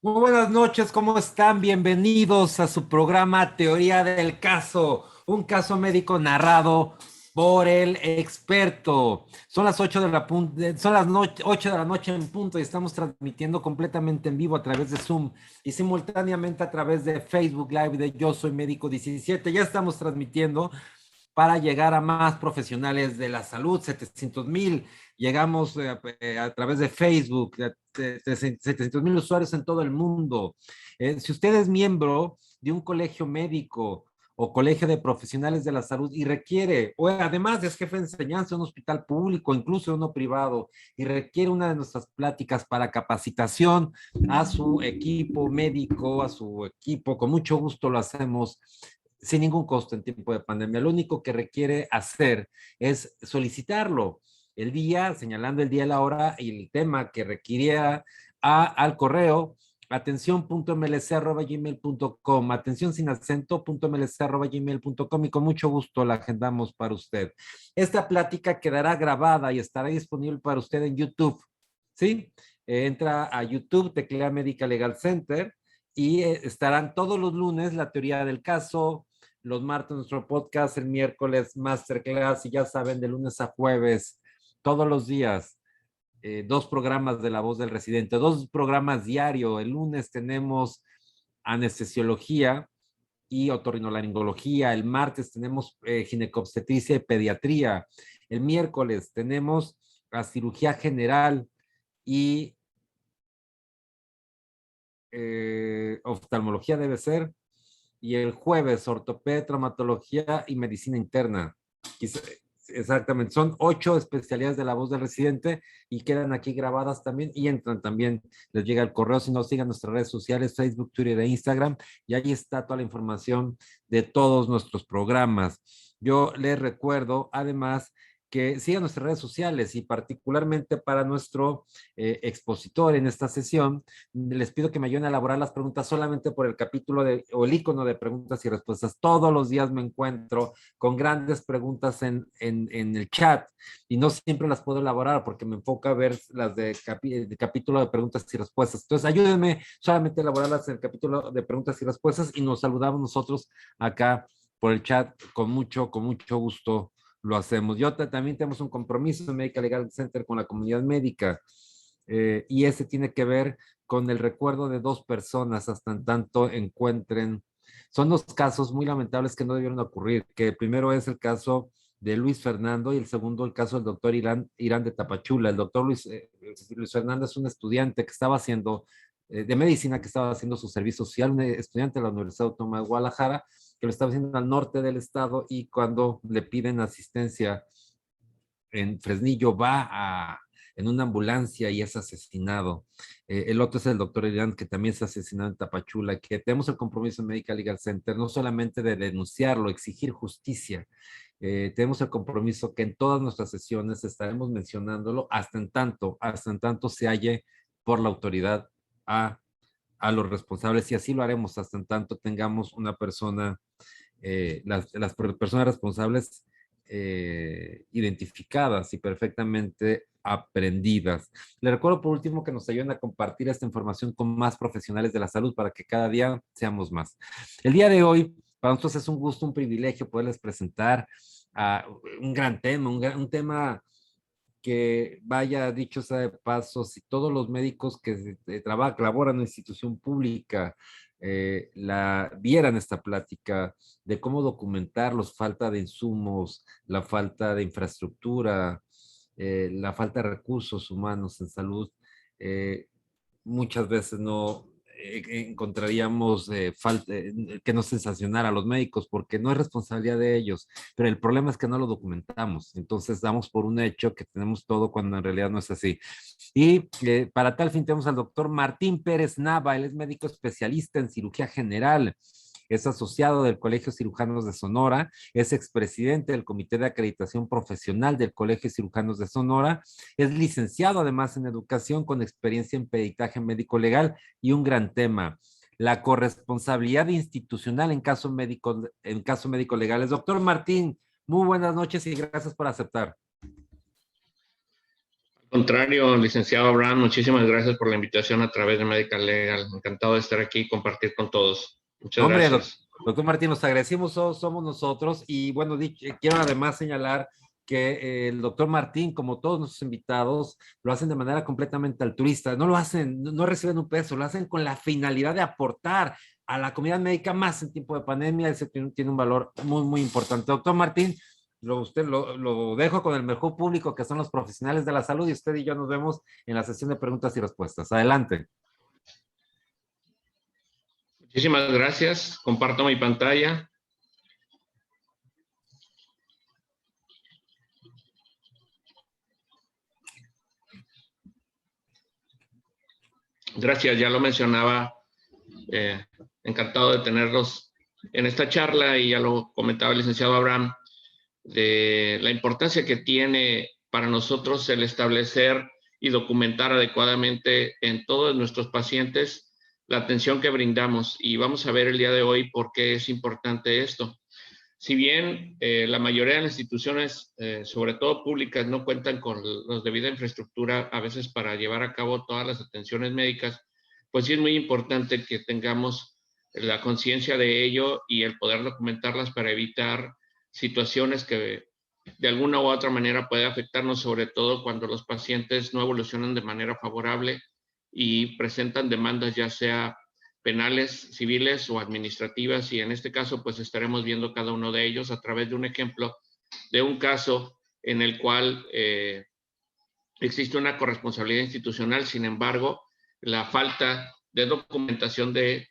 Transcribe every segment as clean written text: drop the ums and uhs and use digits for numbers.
Muy buenas noches, ¿cómo están? Bienvenidos a su programa Teoría del Caso, un caso médico narrado por el experto. Son las 8 de la, son las 8 de la noche en punto y estamos transmitiendo completamente en vivo a través de Zoom y simultáneamente a través de Facebook Live de Yo Soy Médico 17. Ya estamos transmitiendo para llegar a más profesionales de la salud, 700,000. Llegamos a través de Facebook, 700,000 usuarios en todo el mundo. Si usted es miembro de un colegio médico o colegio de profesionales de la salud y requiere, o además es jefe de enseñanza en un hospital público, incluso uno privado, y requiere una de nuestras pláticas para capacitación a su equipo médico, a su equipo, con mucho gusto lo hacemos sin ningún costo en tiempo de pandemia. Lo único que requiere hacer es solicitarlo el día, señalando el día, la hora y el tema que requiriera al correo atención.mlc@gmail.com, atención sin acento.mlc@gmail.com y con mucho gusto la agendamos para usted. Esta plática quedará grabada y estará disponible para usted en YouTube, ¿sí? Entra a YouTube, teclea Medical Legal Center y estarán todos los lunes la teoría del caso, los martes nuestro podcast, el miércoles masterclass y ya saben, de lunes a jueves, todos los días, dos programas de La Voz del Residente, dos programas diarios. El lunes tenemos anestesiología y otorrinolaringología, el martes tenemos ginecobstetricia y pediatría, el miércoles tenemos la cirugía general y oftalmología debe ser, y el jueves ortopedia, traumatología y medicina interna. Exactamente, son 8 especialidades de La Voz del Residente y quedan aquí grabadas también y entran también, les llega el correo, si no sigan nuestras redes sociales, Facebook, Twitter e Instagram, y ahí está toda la información de todos nuestros programas. Yo les recuerdo además que sigan nuestras redes sociales y particularmente para nuestro expositor en esta sesión, les pido que me ayuden a elaborar las preguntas solamente por el capítulo o el icono de preguntas y respuestas. Todos los días me encuentro con grandes preguntas en el chat y no siempre las puedo elaborar porque me enfoca a ver las de capítulo de preguntas y respuestas. Entonces, ayúdenme solamente a elaborarlas en el capítulo de preguntas y respuestas y nos saludamos nosotros acá por el chat con mucho gusto lo hacemos. Yo también tenemos un compromiso en Medical Legal Center con la comunidad médica y ese tiene que ver con el recuerdo de dos personas hasta en tanto encuentren. Son dos casos muy lamentables que no debieron ocurrir, que el primero es el caso de Luis Fernando y el segundo el caso del doctor Irán de Tapachula. El doctor Luis Fernando es un estudiante que estaba haciendo de medicina, que estaba haciendo su servicio social, un estudiante de la Universidad Autónoma de Guadalajara, que lo estaba haciendo al norte del estado y cuando le piden asistencia en Fresnillo en una ambulancia y es asesinado. El otro es el doctor Irán, que también se asesinado en Tapachula, que tenemos el compromiso en Medical Legal Center, no solamente de denunciarlo, exigir justicia, tenemos el compromiso que en todas nuestras sesiones estaremos mencionándolo hasta en tanto se halle por la autoridad a, a los responsables y así lo haremos hasta en tanto tengamos una persona, las personas responsables identificadas y perfectamente aprendidas. Les recuerdo por último que nos ayuden a compartir esta información con más profesionales de la salud para que cada día seamos más. El día de hoy, para nosotros es un gusto, un privilegio poderles presentar un gran tema, un tema que vaya dicho sea de paso, si todos los médicos que laboran en una institución pública vieran esta plática de cómo documentarlos, falta de insumos, la falta de infraestructura, la falta de recursos humanos en salud, eh, muchas veces no encontraríamos que no sensacionar a los médicos porque no es responsabilidad de ellos, pero el problema es que no lo documentamos, entonces damos por un hecho que tenemos todo cuando en realidad no es así. Y para tal fin tenemos al doctor Martín Pérez Nava, él es médico especialista en cirugía general, es asociado del Colegio de Cirujanos de Sonora, es expresidente del Comité de Acreditación Profesional del Colegio de Cirujanos de Sonora, es licenciado además en educación con experiencia en peritaje médico legal y un gran tema, la corresponsabilidad institucional en caso médico legales. Doctor Martín, muy buenas noches y gracias por aceptar. Contrario, licenciado Abraham, muchísimas gracias por la invitación a través de Medical Legal. Encantado de estar aquí y compartir con todos. Muchas Hombre, gracias. doctor Martín, los agradecimos, somos nosotros. Y bueno, quiero además señalar que el doctor Martín, como todos nuestros invitados, lo hacen de manera completamente altruista. No lo hacen, no reciben un peso, lo hacen con la finalidad de aportar a la comunidad médica más en tiempo de pandemia. Ese tiene un valor muy, muy importante. Doctor Martín, usted lo dejo con el mejor público, que son los profesionales de la salud, y usted y yo nos vemos en la sesión de preguntas y respuestas. Adelante. Muchísimas gracias. Comparto mi pantalla. Gracias, ya lo mencionaba. Encantado de tenerlos en esta charla, y ya lo comentaba el licenciado Abraham, de la importancia que tiene para nosotros el establecer y documentar adecuadamente en todos nuestros pacientes la atención que brindamos. Y vamos a ver el día de hoy por qué es importante esto. Si bien la mayoría de las instituciones, sobre todo públicas, no cuentan con la debida infraestructura a veces para llevar a cabo todas las atenciones médicas, pues sí es muy importante que tengamos la conciencia de ello y el poder documentarlas para evitar situaciones que de alguna u otra manera puede afectarnos, sobre todo cuando los pacientes no evolucionan de manera favorable y presentan demandas ya sea penales, civiles o administrativas, y en este caso pues estaremos viendo cada uno de ellos a través de un ejemplo de un caso en el cual existe una corresponsabilidad institucional. Sin embargo, la falta de documentación de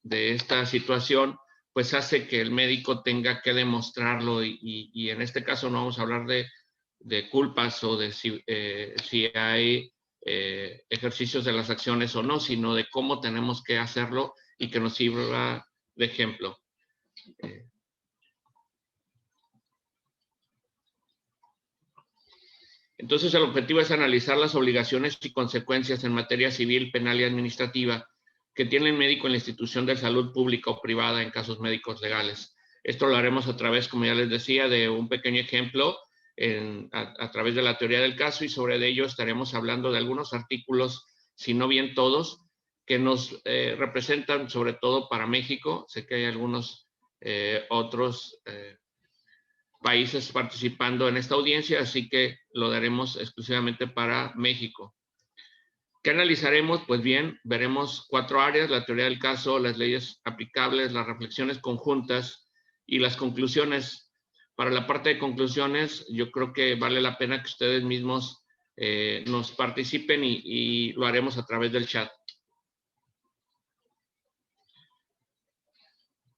esta situación pues hace que el médico tenga que demostrarlo, y en este caso no vamos a hablar de culpas o de si hay ejercicios de las acciones o no, sino de cómo tenemos que hacerlo y que nos sirva de ejemplo. Entonces, el objetivo es analizar las obligaciones y consecuencias en materia civil, penal y administrativa que tiene el médico en la institución de salud pública o privada en casos médicos legales. Esto lo haremos a través, como ya les decía, de un pequeño ejemplo a través de la teoría del caso, y sobre ello estaremos hablando de algunos artículos, si no bien todos, que nos representan sobre todo para México. Sé que hay algunos otros países participando en esta audiencia, así que lo daremos exclusivamente para México. ¿Qué analizaremos? Pues bien, veremos 4 áreas: la teoría del caso, las leyes aplicables, las reflexiones conjuntas y las conclusiones. Para la parte de conclusiones, yo creo que vale la pena que ustedes mismos nos participen, y lo haremos a través del chat.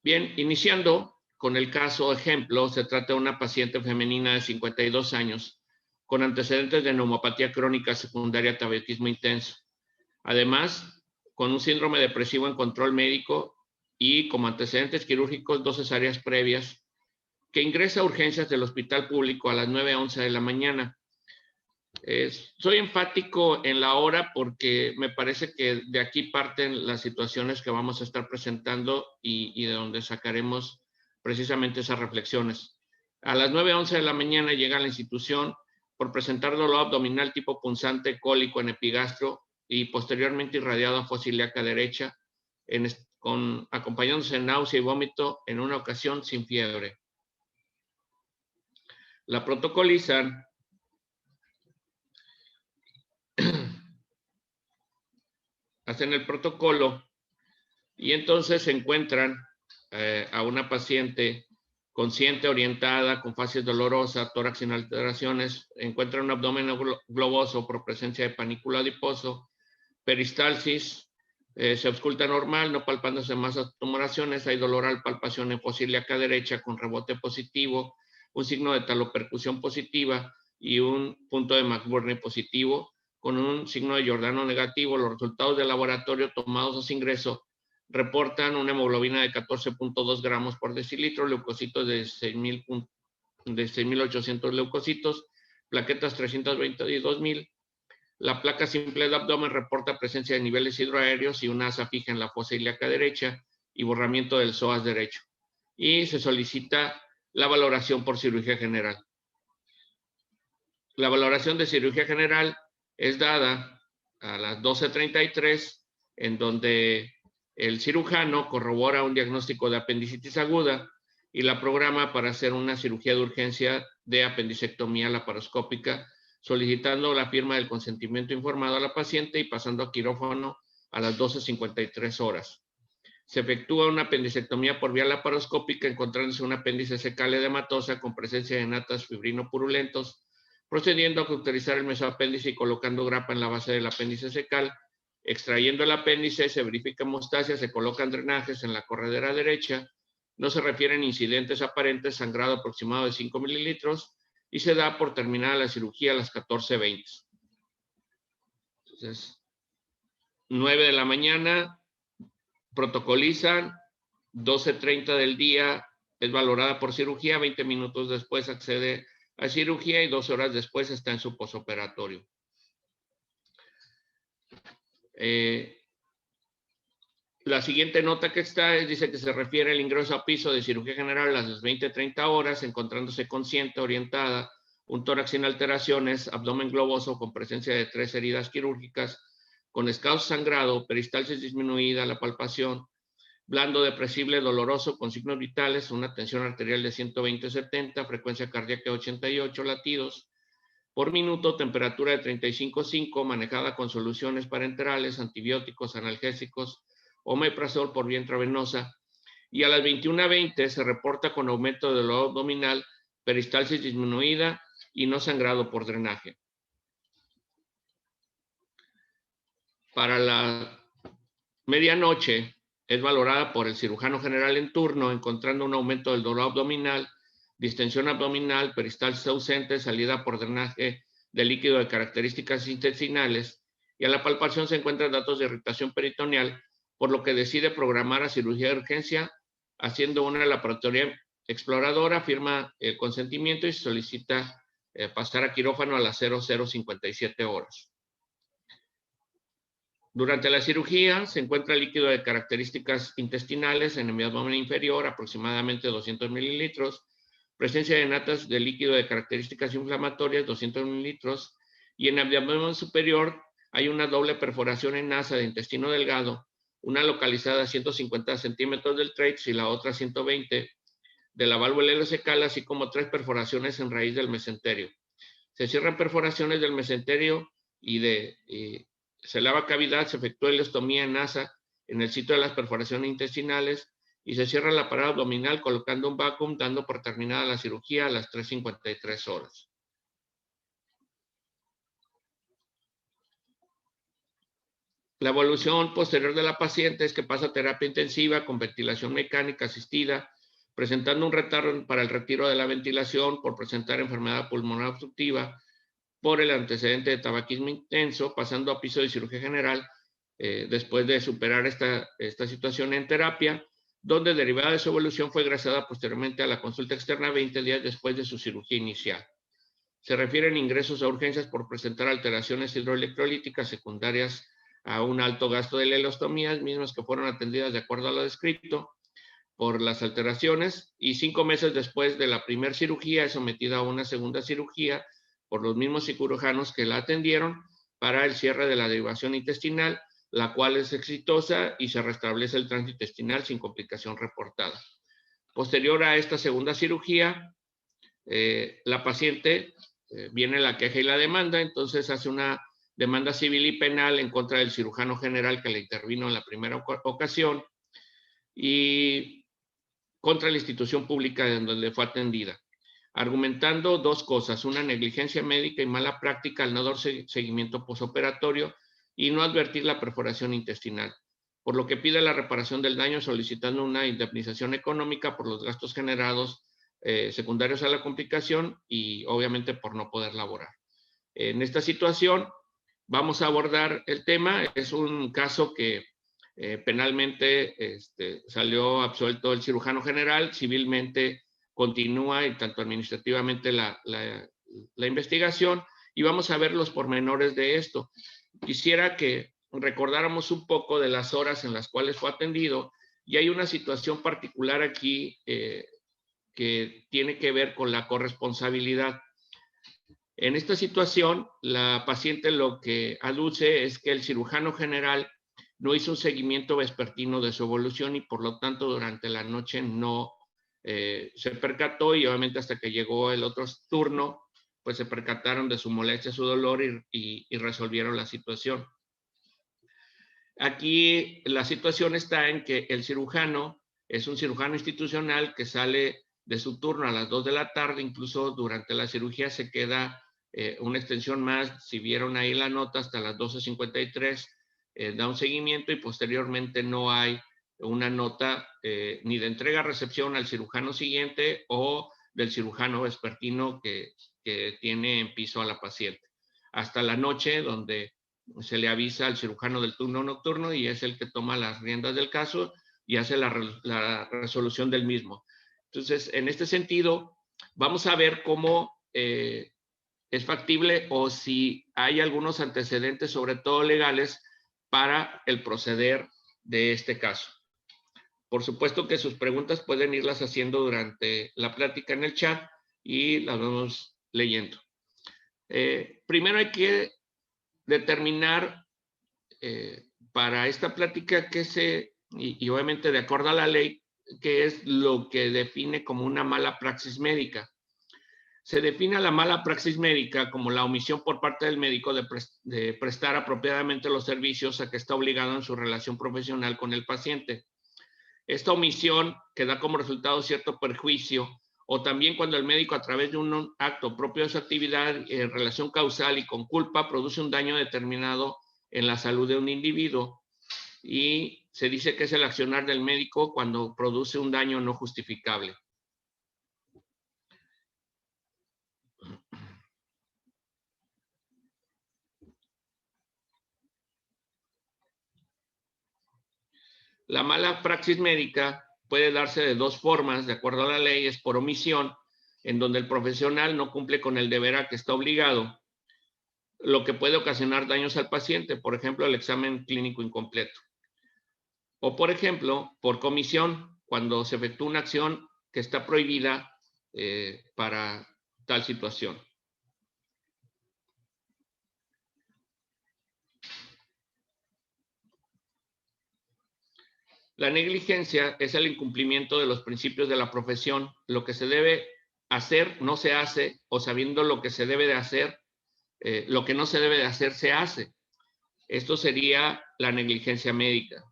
Bien, iniciando con el caso ejemplo, se trata de una paciente femenina de 52 años con antecedentes de neumopatía crónica secundaria a tabaquismo intenso. Además, con un síndrome depresivo en control médico y como antecedentes quirúrgicos 2 cesáreas previas, que ingresa a urgencias del hospital público a las 9:11 de la mañana. Soy enfático en la hora porque me parece que de aquí parten las situaciones que vamos a estar presentando y de donde sacaremos precisamente esas reflexiones. A las 9:11 de la mañana llega a la institución por presentar dolor abdominal tipo punzante, cólico en epigastro y posteriormente irradiado a fosa ilíaca derecha, acompañándose de náusea y vómito, en una ocasión sin fiebre. La protocolizan hacen el protocolo y entonces se encuentran a una paciente consciente, orientada, con facies dolorosa, tórax sin alteraciones, encuentran un abdomen globoso por presencia de panículo adiposo, peristalsis, se ausculta normal, no palpándose más tumoraciones, hay dolor al palpación en fosa ilíaca derecha con rebote positivo, un signo de talopercusión positiva y un punto de McBurney positivo, con un signo de Giordano negativo. Los resultados de laboratorio tomados a ingreso reportan una hemoglobina de 14.2 gramos por decilitro, leucocitos de 6.800 leucocitos, plaquetas 322.000. La placa simple de abdomen reporta presencia de niveles hidroaéreos y una asa fija en la fosa ilíaca derecha y borramiento del psoas derecho. Y se solicita la valoración por cirugía general. La valoración de cirugía general es dada a las 12:33, en donde el cirujano corrobora un diagnóstico de apendicitis aguda y la programa para hacer una cirugía de urgencia de apendicectomía laparoscópica, solicitando la firma del consentimiento informado a la paciente y pasando a quirófano a las 12:53 horas. Se efectúa una apendicectomía por vía laparoscópica, encontrándose un apéndice secal edematosa con presencia de natas fibrinopurulentos, procediendo a cauterizar el mesoapéndice y colocando grapa en la base del apéndice secal. Extrayendo el apéndice, se verifica hemostasia, se colocan drenajes en la corredera derecha, no se refieren incidentes aparentes, sangrado aproximado de 5 mililitros, y se da por terminada la cirugía a las 14:20. Entonces, 9 de la mañana, protocolizan, 12:30 del día es valorada por cirugía, 20 minutos después accede a cirugía y 12 horas después está en su posoperatorio. La siguiente nota que está dice que se refiere al ingreso a piso de cirugía general a las 20:30 horas, encontrándose consciente, orientada, un tórax sin alteraciones, abdomen globoso con presencia de 3 heridas quirúrgicas, con escaso sangrado, peristalsis disminuida, la palpación, blando, depresible, doloroso, con signos vitales, una tensión arterial de 120/70, frecuencia cardíaca de 88 latidos por minuto, temperatura de 35,5, manejada con soluciones parenterales, antibióticos, analgésicos, omeprazol por vía intravenosa, y a las 21:20 se reporta con aumento del dolor abdominal, peristalsis disminuida y no sangrado por drenaje. Para la medianoche es valorada por el cirujano general en turno, encontrando un aumento del dolor abdominal, distensión abdominal, peristalsis ausente, salida por drenaje de líquido de características intestinales, y a la palpación se encuentran datos de irritación peritoneal, por lo que decide programar a cirugía de urgencia, haciendo una laparatoria exploradora, firma el consentimiento y solicita pasar a quirófano a las 00:57 horas. Durante la cirugía se encuentra líquido de características intestinales en el abdomen inferior, aproximadamente 200 mililitros, presencia de natas de líquido de características inflamatorias, 200 mililitros, y en el abdomen superior hay una doble perforación en nasa de intestino delgado, una localizada a 150 centímetros del trach y la otra a 120 de la válvula ileocecal, así como 3 perforaciones en raíz del mesenterio. Se cierran perforaciones del mesenterio y se lava cavidad, se efectúa ileostomía en nasa en el sitio de las perforaciones intestinales y se cierra la parada abdominal colocando un vacuum, dando por terminada la cirugía a las 3:53 horas. La evolución posterior de la paciente es que pasa a terapia intensiva con ventilación mecánica asistida, presentando un retardo para el retiro de la ventilación por presentar enfermedad pulmonar obstructiva, por el antecedente de tabaquismo intenso, pasando a piso de cirugía general después de superar esta situación en terapia, donde derivada de su evolución fue ingresada posteriormente a la consulta externa 20 días después de su cirugía inicial. Se refieren ingresos a urgencias por presentar alteraciones hidroelectrolíticas secundarias a un alto gasto de ileostomías, mismas que fueron atendidas de acuerdo a lo descrito por las alteraciones, y 5 meses después de la primera cirugía es sometida a una segunda cirugía por los mismos cirujanos que la atendieron para el cierre de la derivación intestinal, la cual es exitosa y se restablece el tránsito intestinal sin complicación reportada. Posterior a esta segunda cirugía, la paciente viene la queja y la demanda, entonces hace una demanda civil y penal en contra del cirujano general que le intervino en la primera ocasión y contra la institución pública en donde fue atendida, argumentando 2 cosas: una negligencia médica y mala práctica al no dar seguimiento posoperatorio y no advertir la perforación intestinal, por lo que pide la reparación del daño solicitando una indemnización económica por los gastos generados secundarios a la complicación y obviamente por no poder laborar. En esta situación vamos a abordar el tema. Es un caso que penalmente salió absuelto el cirujano general, civilmente continúa y tanto administrativamente la investigación, y vamos a ver los pormenores de esto. Quisiera que recordáramos un poco de las horas en las cuales fue atendido, y hay una situación particular aquí que tiene que ver con la corresponsabilidad. En esta situación, la paciente lo que aduce es que el cirujano general no hizo un seguimiento vespertino de su evolución y por lo tanto durante la noche no se percató, y obviamente hasta que llegó el otro turno, pues se percataron de su molestia, su dolor y resolvieron la situación. Aquí la situación está en que el cirujano es un cirujano institucional que sale de su turno a las 2 de la tarde, incluso durante la cirugía se queda una extensión más, si vieron ahí la nota, hasta las 12:53, da un seguimiento y posteriormente no hay una nota ni de entrega-recepción al cirujano siguiente o del cirujano vespertino que tiene en piso a la paciente. Hasta la noche, donde se le avisa al cirujano del turno nocturno y es el que toma las riendas del caso y hace la resolución del mismo. Entonces, en este sentido, vamos a ver cómo es factible o si hay algunos antecedentes, sobre todo legales, para el proceder de este caso. Por supuesto que sus preguntas pueden irlas haciendo durante la plática en el chat y las vamos leyendo. Primero hay que determinar para esta plática y obviamente de acuerdo a la ley, qué es lo que define como una mala praxis médica. Se define a la mala praxis médica como la omisión por parte del médico de prestar apropiadamente los servicios a que está obligado en su relación profesional con el paciente. Esta omisión que da como resultado cierto perjuicio, o también cuando el médico a través de un acto propio de su actividad en relación causal y con culpa produce un daño determinado en la salud de un individuo, y se dice que es el accionar del médico cuando produce un daño no justificable. La mala praxis médica puede darse de dos formas, de acuerdo a la ley: es por omisión, en donde el profesional no cumple con el deber a que está obligado, lo que puede ocasionar daños al paciente, por ejemplo, el examen clínico incompleto. O, por ejemplo, por comisión, cuando se efectúa una acción que está prohibida para tal situación. La negligencia es el incumplimiento de los principios de la profesión. Lo que se debe hacer no se hace, o sabiendo lo que se debe de hacer, lo que no se debe de hacer se hace. Esto sería la negligencia médica.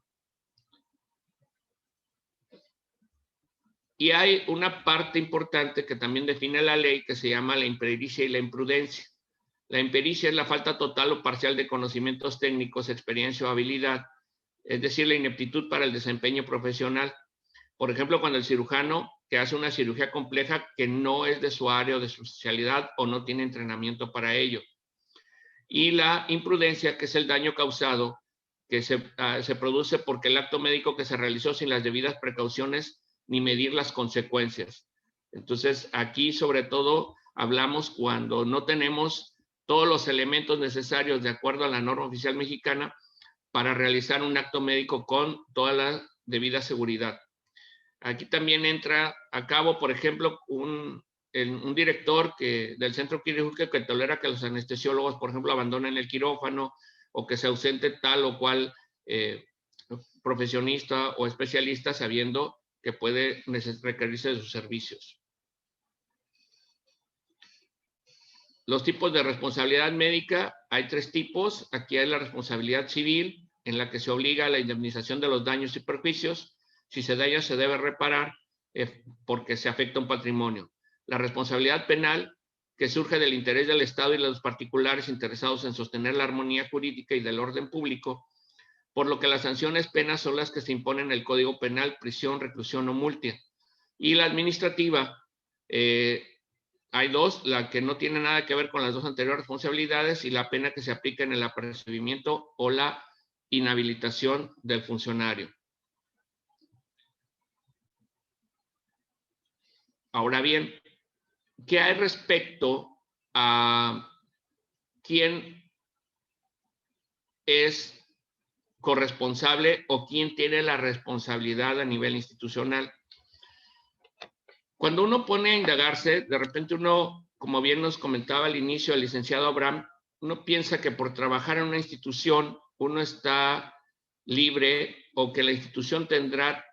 Y hay una parte importante que también define la ley, que se llama la impericia y la imprudencia. La impericia es la falta total o parcial de conocimientos técnicos, experiencia o habilidad, es decir, la ineptitud para el desempeño profesional. Por ejemplo, cuando el cirujano que hace una cirugía compleja que no es de su área o de su especialidad o no tiene entrenamiento para ello. Y la imprudencia, que es el daño causado que se produce porque el acto médico que se realizó sin las debidas precauciones ni medir las consecuencias. Entonces, aquí sobre todo hablamos cuando no tenemos todos los elementos necesarios de acuerdo a la norma oficial mexicana para realizar un acto médico con toda la debida seguridad. Aquí también entra a cabo, por ejemplo, un director del centro quirúrgico que tolera que los anestesiólogos, por ejemplo, abandonen el quirófano o que se ausente tal o cual profesionista o especialista sabiendo que puede requerirse de sus servicios. Los tipos de responsabilidad médica, hay tres tipos. Aquí hay la responsabilidad civil, en la que se obliga a la indemnización de los daños y perjuicios. Si se daña, se debe reparar porque se afecta un patrimonio. La responsabilidad penal, que surge del interés del Estado y de los particulares interesados en sostener la armonía jurídica y del orden público, por lo que las sanciones penas son las que se imponen en el Código Penal: prisión, reclusión o multa. Y la administrativa, hay dos: la que no tiene nada que ver con las dos anteriores responsabilidades y la pena que se aplica en el apercibimiento o la inhabilitación del funcionario. Ahora bien, ¿qué hay respecto a quién es corresponsable o quién tiene la responsabilidad a nivel institucional? Cuando uno pone a indagarse, de repente uno como bien nos comentaba al inicio el licenciado Abraham, uno piensa que por trabajar en una institución uno está libre o que la institución tendrá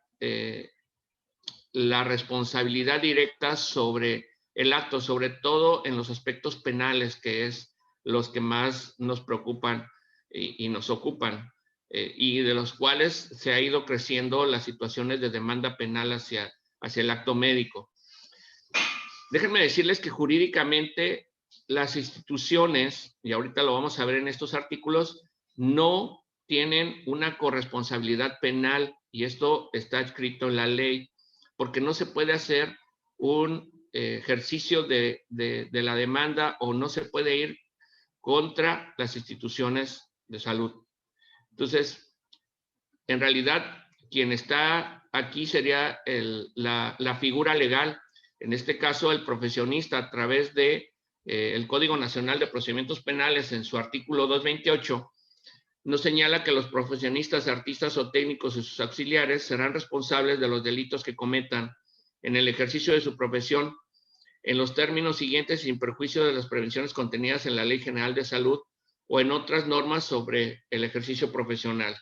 la responsabilidad directa sobre el acto, sobre todo en los aspectos penales, que es los que más nos preocupan y nos ocupan, y de los cuales se ha ido creciendo las situaciones de demanda penal hacia el acto médico. Déjenme decirles que jurídicamente las instituciones, y ahorita lo vamos a ver en estos artículos, no tienen una corresponsabilidad penal, y esto está escrito en la ley, porque no se puede hacer un ejercicio de la demanda o no se puede ir contra las instituciones de salud. Entonces, en realidad, quien está aquí sería la figura legal, en este caso el profesionista, a través de el Código Nacional de Procedimientos Penales, en su artículo 228, nos señala que los profesionistas, artistas o técnicos y sus auxiliares serán responsables de los delitos que cometan en el ejercicio de su profesión en los términos siguientes, sin perjuicio de las prevenciones contenidas en la Ley General de Salud o en otras normas sobre el ejercicio profesional.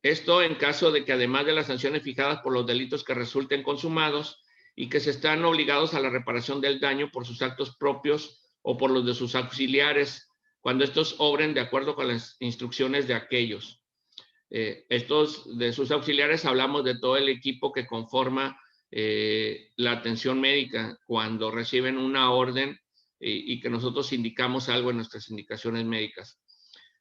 Esto en caso de que, además de las sanciones fijadas por los delitos que resulten consumados y que se están obligados a la reparación del daño por sus actos propios o por los de sus auxiliares, cuando estos obren de acuerdo con las instrucciones de aquellos. Estos de sus auxiliares hablamos de todo el equipo que conforma la atención médica cuando reciben una orden y que nosotros indicamos algo en nuestras indicaciones médicas.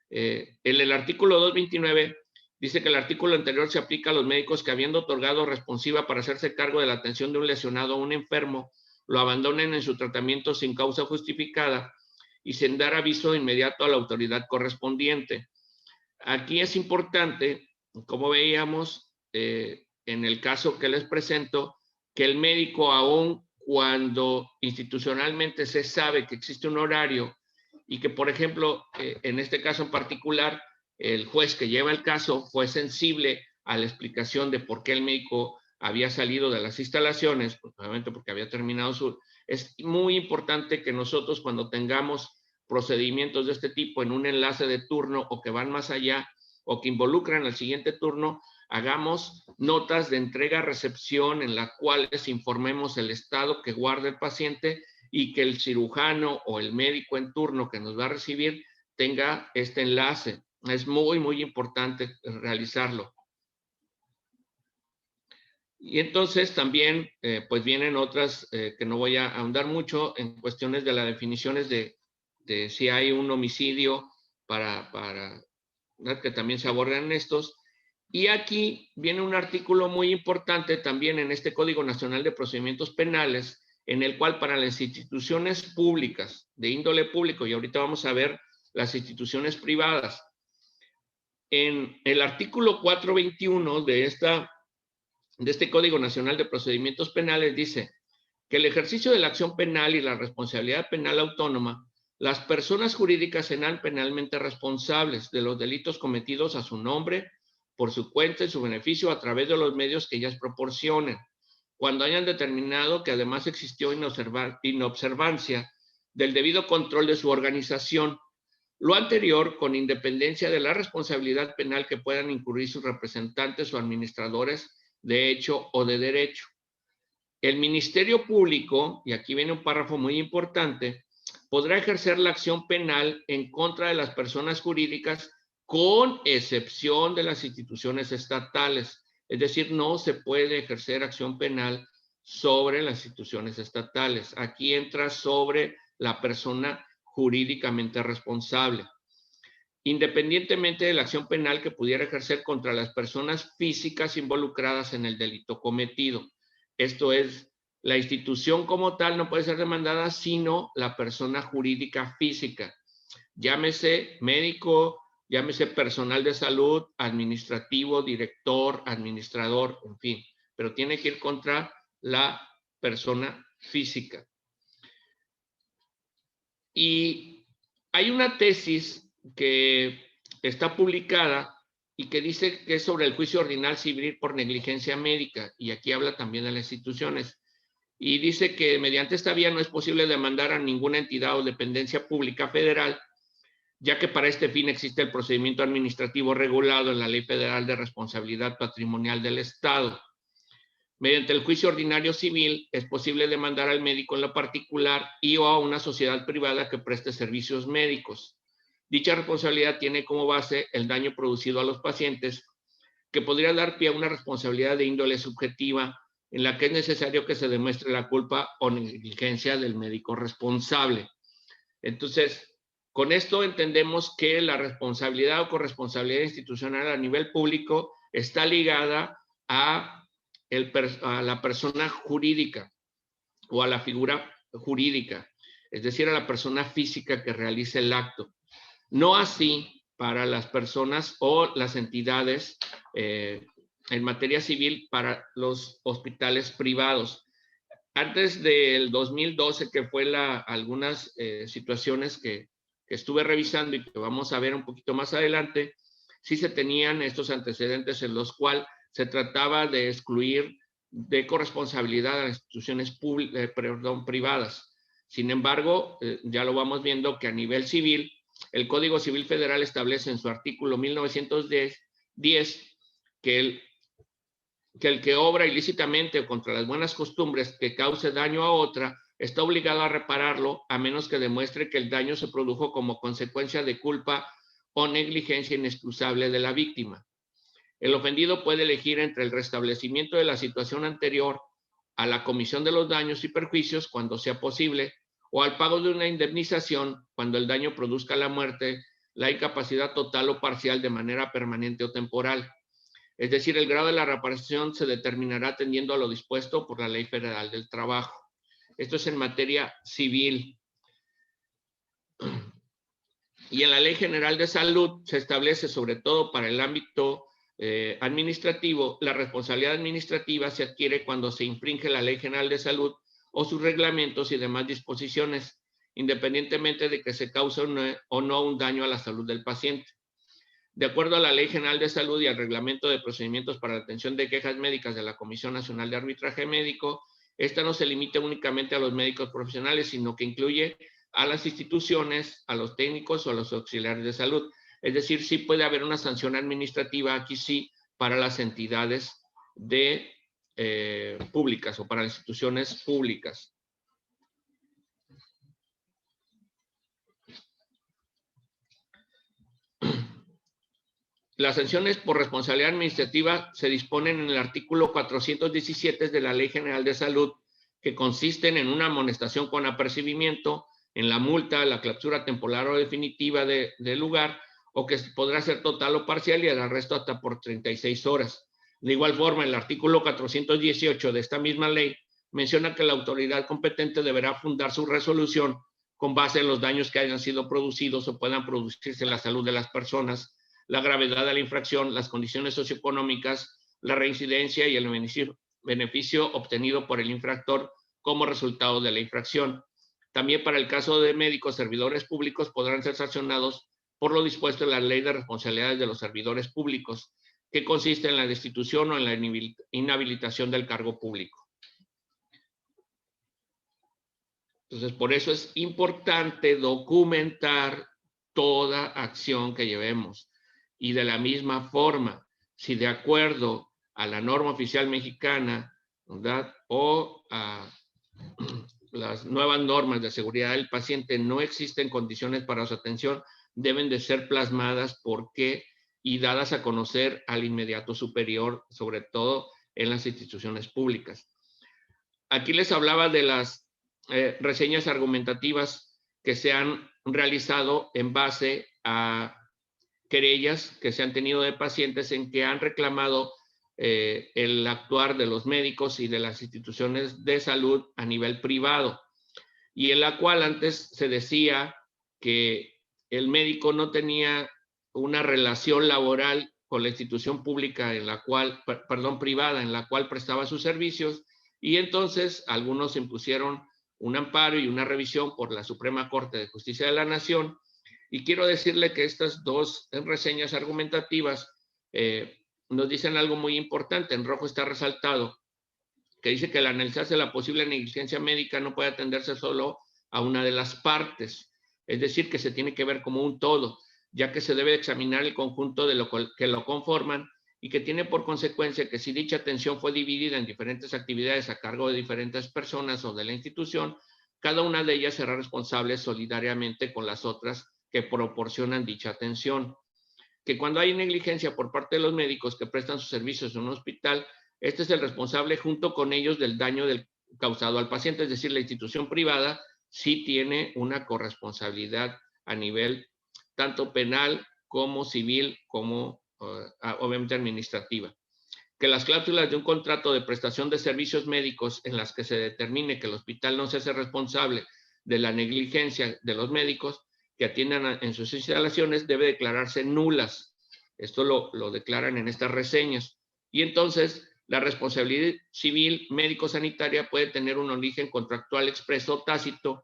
En el artículo 229 dice que el artículo anterior se aplica a los médicos que, habiendo otorgado responsiva para hacerse cargo de la atención de un lesionado o un enfermo, lo abandonen en su tratamiento sin causa justificada y sin dar aviso inmediato a la autoridad correspondiente. Aquí es importante, como veíamos en el caso que les presento, que el médico, aun cuando institucionalmente se sabe que existe un horario y que, por ejemplo, en este caso en particular, el juez que lleva el caso fue sensible a la explicación de por qué el médico había salido de las instalaciones, pues, obviamente porque había terminado su... Es muy importante que nosotros, cuando tengamos procedimientos de este tipo en un enlace de turno o que van más allá o que involucran al siguiente turno, hagamos notas de entrega-recepción en las cuales informemos el estado que guarda el paciente y que el cirujano o el médico en turno que nos va a recibir tenga este enlace. Es muy, muy importante realizarlo. Y entonces también, pues vienen otras que no voy a ahondar mucho en cuestiones de las definiciones de si hay un homicidio para que también se abordan estos. Y aquí viene un artículo muy importante también en este Código Nacional de Procedimientos Penales, en el cual para las instituciones públicas, de índole público, y ahorita vamos a ver las instituciones privadas, en el artículo 421 de este Código Nacional de Procedimientos Penales dice que el ejercicio de la acción penal y la responsabilidad penal autónoma, las personas jurídicas serán penalmente responsables de los delitos cometidos a su nombre, por su cuenta y su beneficio a través de los medios que ellas proporcionen, cuando hayan determinado que además existió inobservancia del debido control de su organización. Lo anterior, con independencia de la responsabilidad penal que puedan incurrir sus representantes o administradores de hecho o de derecho. El Ministerio Público, y aquí viene un párrafo muy importante, podrá ejercer la acción penal en contra de las personas jurídicas con excepción de las instituciones estatales. Es decir, no se puede ejercer acción penal sobre las instituciones estatales. Aquí entra sobre la persona jurídicamente responsable, independientemente de la acción penal que pudiera ejercer contra las personas físicas involucradas en el delito cometido. Esto es, la institución como tal no puede ser demandada, sino la persona jurídica física. Llámese médico, llámese personal de salud, administrativo, director, administrador, en fin. Pero tiene que ir contra la persona física. Y hay una tesis que está publicada y que dice que es sobre el juicio ordinal civil por negligencia médica, y aquí habla también de las instituciones. y dice que mediante esta vía no es posible demandar a ninguna entidad o dependencia pública federal, ya que para este fin existe el procedimiento administrativo regulado en la Ley Federal de Responsabilidad Patrimonial del Estado. Mediante el juicio ordinario civil es posible demandar al médico en lo particular y o a una sociedad privada que preste servicios médicos. Dicha responsabilidad tiene como base el daño producido a los pacientes, que podría dar pie a una responsabilidad de índole subjetiva en la que es necesario que se demuestre la culpa o negligencia del médico responsable. Entonces, con esto entendemos que la responsabilidad o corresponsabilidad institucional a nivel público está ligada a la persona jurídica o a la figura jurídica, es decir, a la persona física que realice el acto. No así para las personas o las entidades en materia civil para los hospitales privados. Antes del 2012, que fue algunas situaciones que estuve revisando y que vamos a ver un poquito más adelante, sí se tenían estos antecedentes en los cuales se trataba de excluir de corresponsabilidad a las instituciones privadas. Sin embargo, ya lo vamos viendo que a nivel civil, el Código Civil Federal establece en su artículo 1910 que el que obra ilícitamente o contra las buenas costumbres que cause daño a otra está obligado a repararlo a menos que demuestre que el daño se produjo como consecuencia de culpa o negligencia inexcusable de la víctima. El ofendido puede elegir entre el restablecimiento de la situación anterior a la comisión de los daños y perjuicios cuando sea posible, o al pago de una indemnización cuando el daño produzca la muerte, la incapacidad total o parcial de manera permanente o temporal. Es decir, el grado de la reparación se determinará atendiendo a lo dispuesto por la Ley Federal del Trabajo. Esto es en materia civil. Y en la Ley General de Salud se establece, sobre todo para el ámbito administrativo, la responsabilidad administrativa se adquiere cuando se infringe la Ley General de Salud o sus reglamentos y demás disposiciones, independientemente de que se cause o no un daño a la salud del paciente. De acuerdo a la Ley General de Salud y al Reglamento de Procedimientos para la Atención de Quejas Médicas de la Comisión Nacional de Arbitraje Médico, esta no se limita únicamente a los médicos profesionales, sino que incluye a las instituciones, a los técnicos o a los auxiliares de salud. Es decir, sí puede haber una sanción administrativa, aquí sí, para las entidades públicas o para instituciones públicas. Las sanciones por responsabilidad administrativa se disponen en el artículo 417 de la Ley General de Salud, que consisten en una amonestación con apercibimiento, en la multa, la clausura temporal o definitiva del lugar, o que podrá ser total o parcial y el arresto hasta por 36 horas. De igual forma, el artículo 418 de esta misma ley menciona que la autoridad competente deberá fundar su resolución con base en los daños que hayan sido producidos o puedan producirse en la salud de las personas, la gravedad de la infracción, las condiciones socioeconómicas, la reincidencia y el beneficio obtenido por el infractor como resultado de la infracción. También para el caso de médicos, servidores públicos podrán ser sancionados por lo dispuesto en la Ley de Responsabilidades de los Servidores Públicos, que consiste en la destitución o en la inhabilitación del cargo público. Entonces, por eso es importante documentar toda acción que llevemos. Y de la misma forma, si de acuerdo a la norma oficial mexicana, ¿verdad?, o a las nuevas normas de seguridad del paciente no existen condiciones para su atención, deben de ser plasmadas y dadas a conocer al inmediato superior, sobre todo en las instituciones públicas. Aquí les hablaba de las reseñas argumentativas que se han realizado en base a querellas que se han tenido de pacientes en que han reclamado el actuar de los médicos y de las instituciones de salud a nivel privado, y en la cual antes se decía que el médico no tenía una relación laboral con la institución pública en la cual, privada, en la cual prestaba sus servicios, y entonces algunos impusieron un amparo y una revisión por la Suprema Corte de Justicia de la Nación. Y quiero decirle que estas dos reseñas argumentativas nos dicen algo muy importante. En rojo está resaltado que dice que al analizarse la posible negligencia médica no puede atenderse solo a una de las partes, es decir, que se tiene que ver como un todo, ya que se debe examinar el conjunto de lo que lo conforman y que tiene por consecuencia que si dicha atención fue dividida en diferentes actividades a cargo de diferentes personas o de la institución, cada una de ellas será responsable solidariamente con las otras que proporcionan dicha atención. Que cuando hay negligencia por parte de los médicos que prestan sus servicios en un hospital, este es el responsable junto con ellos del daño causado al paciente, es decir, la institución privada sí tiene una corresponsabilidad a nivel tanto penal como civil, como obviamente administrativa. Que las cláusulas de un contrato de prestación de servicios médicos en las que se determine que el hospital no se hace responsable de la negligencia de los médicos que atiendan en sus instalaciones debe declararse nulas. Esto lo declaran en estas reseñas. Y entonces la responsabilidad civil médico-sanitaria puede tener un origen contractual expreso o tácito,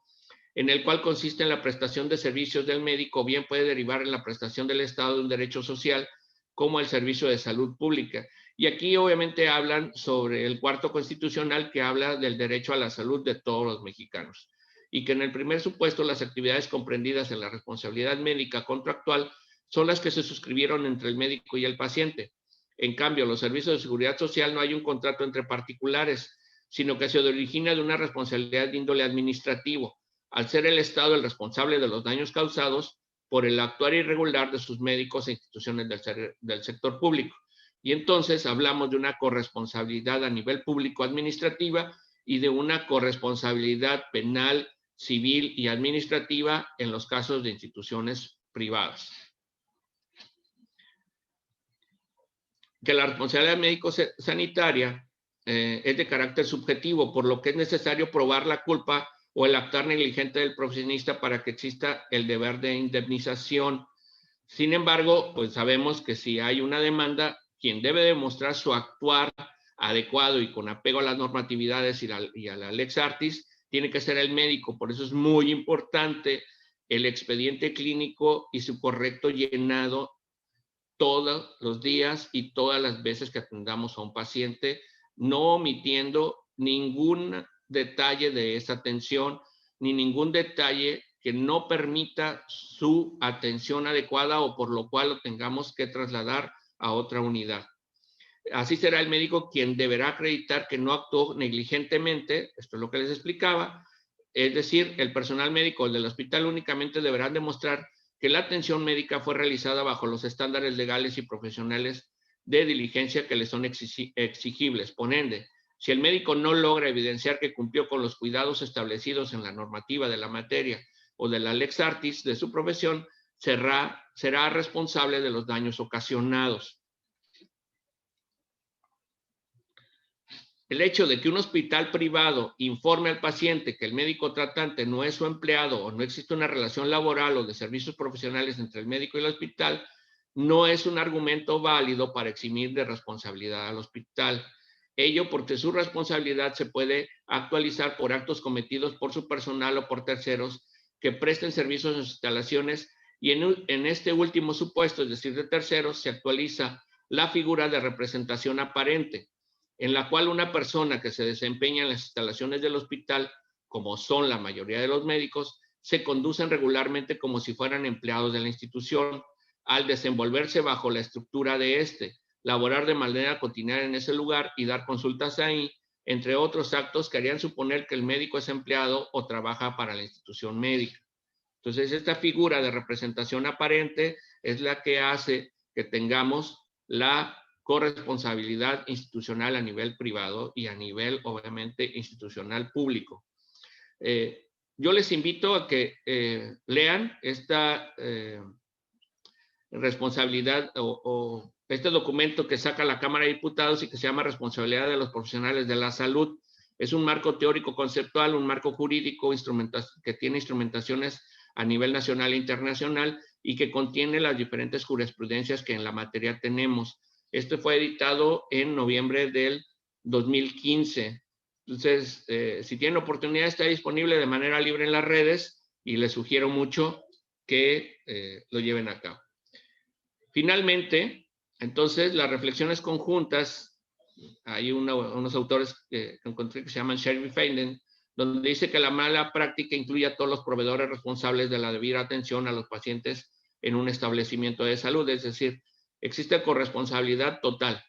en el cual consiste en la prestación de servicios del médico, o bien puede derivar en la prestación del Estado de un derecho social, como el servicio de salud pública. Y aquí obviamente hablan sobre el cuarto constitucional que habla del derecho a la salud de todos los mexicanos. Y que en el primer supuesto las actividades comprendidas en la responsabilidad médica contractual son las que se suscribieron entre el médico y el paciente. En cambio, los servicios de seguridad social no hay un contrato entre particulares, sino que se origina de una responsabilidad de índole administrativo, al ser el Estado el responsable de los daños causados por el actuar irregular de sus médicos e instituciones del sector público. Y entonces hablamos de una corresponsabilidad a nivel público-administrativa y de una corresponsabilidad penal, civil y administrativa en los casos de instituciones privadas. Que la responsabilidad médico-sanitaria es de carácter subjetivo, por lo que es necesario probar la culpa o el actuar negligente del profesionista para que exista el deber de indemnización. Sin embargo, pues sabemos que si hay una demanda, quien debe demostrar su actuar adecuado y con apego a las normatividades y a la lex artis, tiene que ser el médico. Por eso es muy importante el expediente clínico y su correcto llenado todos los días y todas las veces que atendamos a un paciente, no omitiendo ningún detalle de esa atención, ni ningún detalle que no permita su atención adecuada o por lo cual lo tengamos que trasladar a otra unidad. Así será el médico quien deberá acreditar que no actuó negligentemente, esto es lo que les explicaba, es decir, el personal médico del hospital únicamente deberán demostrar que la atención médica fue realizada bajo los estándares legales y profesionales de diligencia que le son exigibles. Por ende, si el médico no logra evidenciar que cumplió con los cuidados establecidos en la normativa de la materia o de la lex artis de su profesión, será responsable de los daños ocasionados. El hecho de que un hospital privado informe al paciente que el médico tratante no es su empleado o no existe una relación laboral o de servicios profesionales entre el médico y el hospital no es un argumento válido para eximir de responsabilidad al hospital. Ello porque su responsabilidad se puede actualizar por actos cometidos por su personal o por terceros que presten servicios en sus instalaciones y en este último supuesto, es decir, de terceros, se actualiza la figura de representación aparente, en la cual una persona que se desempeña en las instalaciones del hospital, como son la mayoría de los médicos, se conducen regularmente como si fueran empleados de la institución, al desenvolverse bajo la estructura de este, laborar de manera continua en ese lugar y dar consultas ahí, entre otros actos que harían suponer que el médico es empleado o trabaja para la institución médica. Entonces, esta figura de representación aparente es la que hace que tengamos la corresponsabilidad institucional a nivel privado y a nivel, obviamente, institucional público. Yo les invito a que lean esta responsabilidad o este documento que saca la Cámara de Diputados y que se llama Responsabilidad de los Profesionales de la Salud. Es un marco teórico conceptual, un marco jurídico que tiene instrumentaciones a nivel nacional e internacional y que contiene las diferentes jurisprudencias que en la materia tenemos. Este fue editado en noviembre del 2015. Entonces, si tienen oportunidad, está disponible de manera libre en las redes y les sugiero mucho que lo lleven a cabo. Finalmente, entonces, las reflexiones conjuntas hay unos autores que encontré que se llaman Sherry Feinen, donde dice que la mala práctica incluye a todos los proveedores responsables de la debida atención a los pacientes en un establecimiento de salud. Es decir, existe corresponsabilidad total,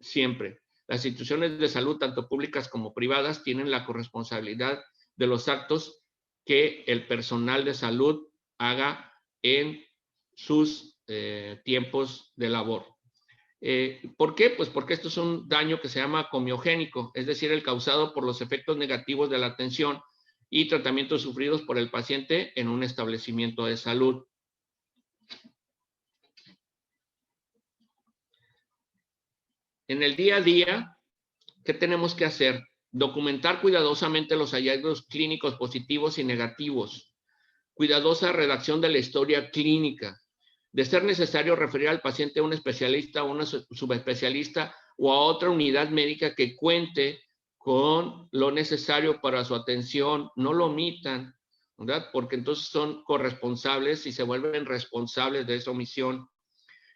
siempre. Las instituciones de salud, tanto públicas como privadas, tienen la corresponsabilidad de los actos que el personal de salud haga en sus tiempos de labor. ¿Por qué? Pues porque esto es un daño que se llama comiogénico, es decir, el causado por los efectos negativos de la atención y tratamientos sufridos por el paciente en un establecimiento de salud. En el día a día, ¿qué tenemos que hacer? Documentar cuidadosamente los hallazgos clínicos positivos y negativos. Cuidadosa redacción de la historia clínica. De ser necesario, referir al paciente a un especialista, a una subespecialista o a otra unidad médica que cuente con lo necesario para su atención. No lo omitan, ¿verdad? Porque entonces son corresponsables y se vuelven responsables de esa omisión.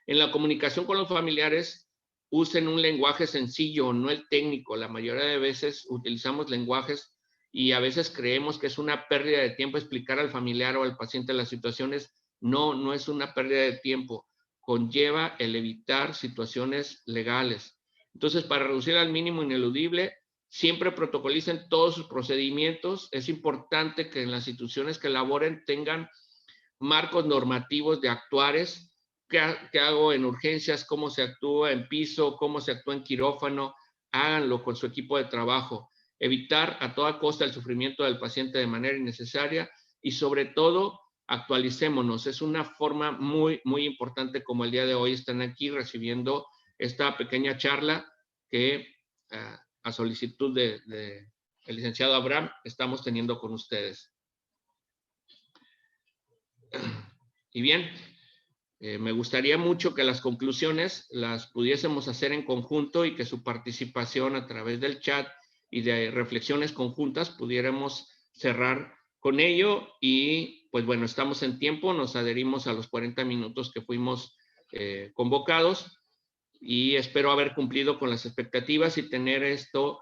En la comunicación con los familiares, usen un lenguaje sencillo, no el técnico. La mayoría de veces utilizamos lenguajes y a veces creemos que es una pérdida de tiempo explicar al familiar o al paciente las situaciones. No, no es una pérdida de tiempo. Conlleva el evitar situaciones legales. Entonces, para reducir al mínimo ineludible, siempre protocolicen todos sus procedimientos. Es importante que en las instituciones que elaboren tengan marcos normativos de actuares. ¿Qué hago en urgencias? ¿Cómo se actúa en piso? ¿Cómo se actúa en quirófano? Háganlo con su equipo de trabajo. Evitar a toda costa el sufrimiento del paciente de manera innecesaria y sobre todo actualicémonos. Es una forma muy, muy importante como el día de hoy están aquí recibiendo esta pequeña charla que a solicitud de el licenciado Abraham estamos teniendo con ustedes. Y bien, me gustaría mucho que las conclusiones las pudiésemos hacer en conjunto y que su participación a través del chat y de reflexiones conjuntas pudiéramos cerrar con ello. Y pues bueno, estamos en tiempo, nos adherimos a los 40 minutos que fuimos convocados y espero haber cumplido con las expectativas y tener esto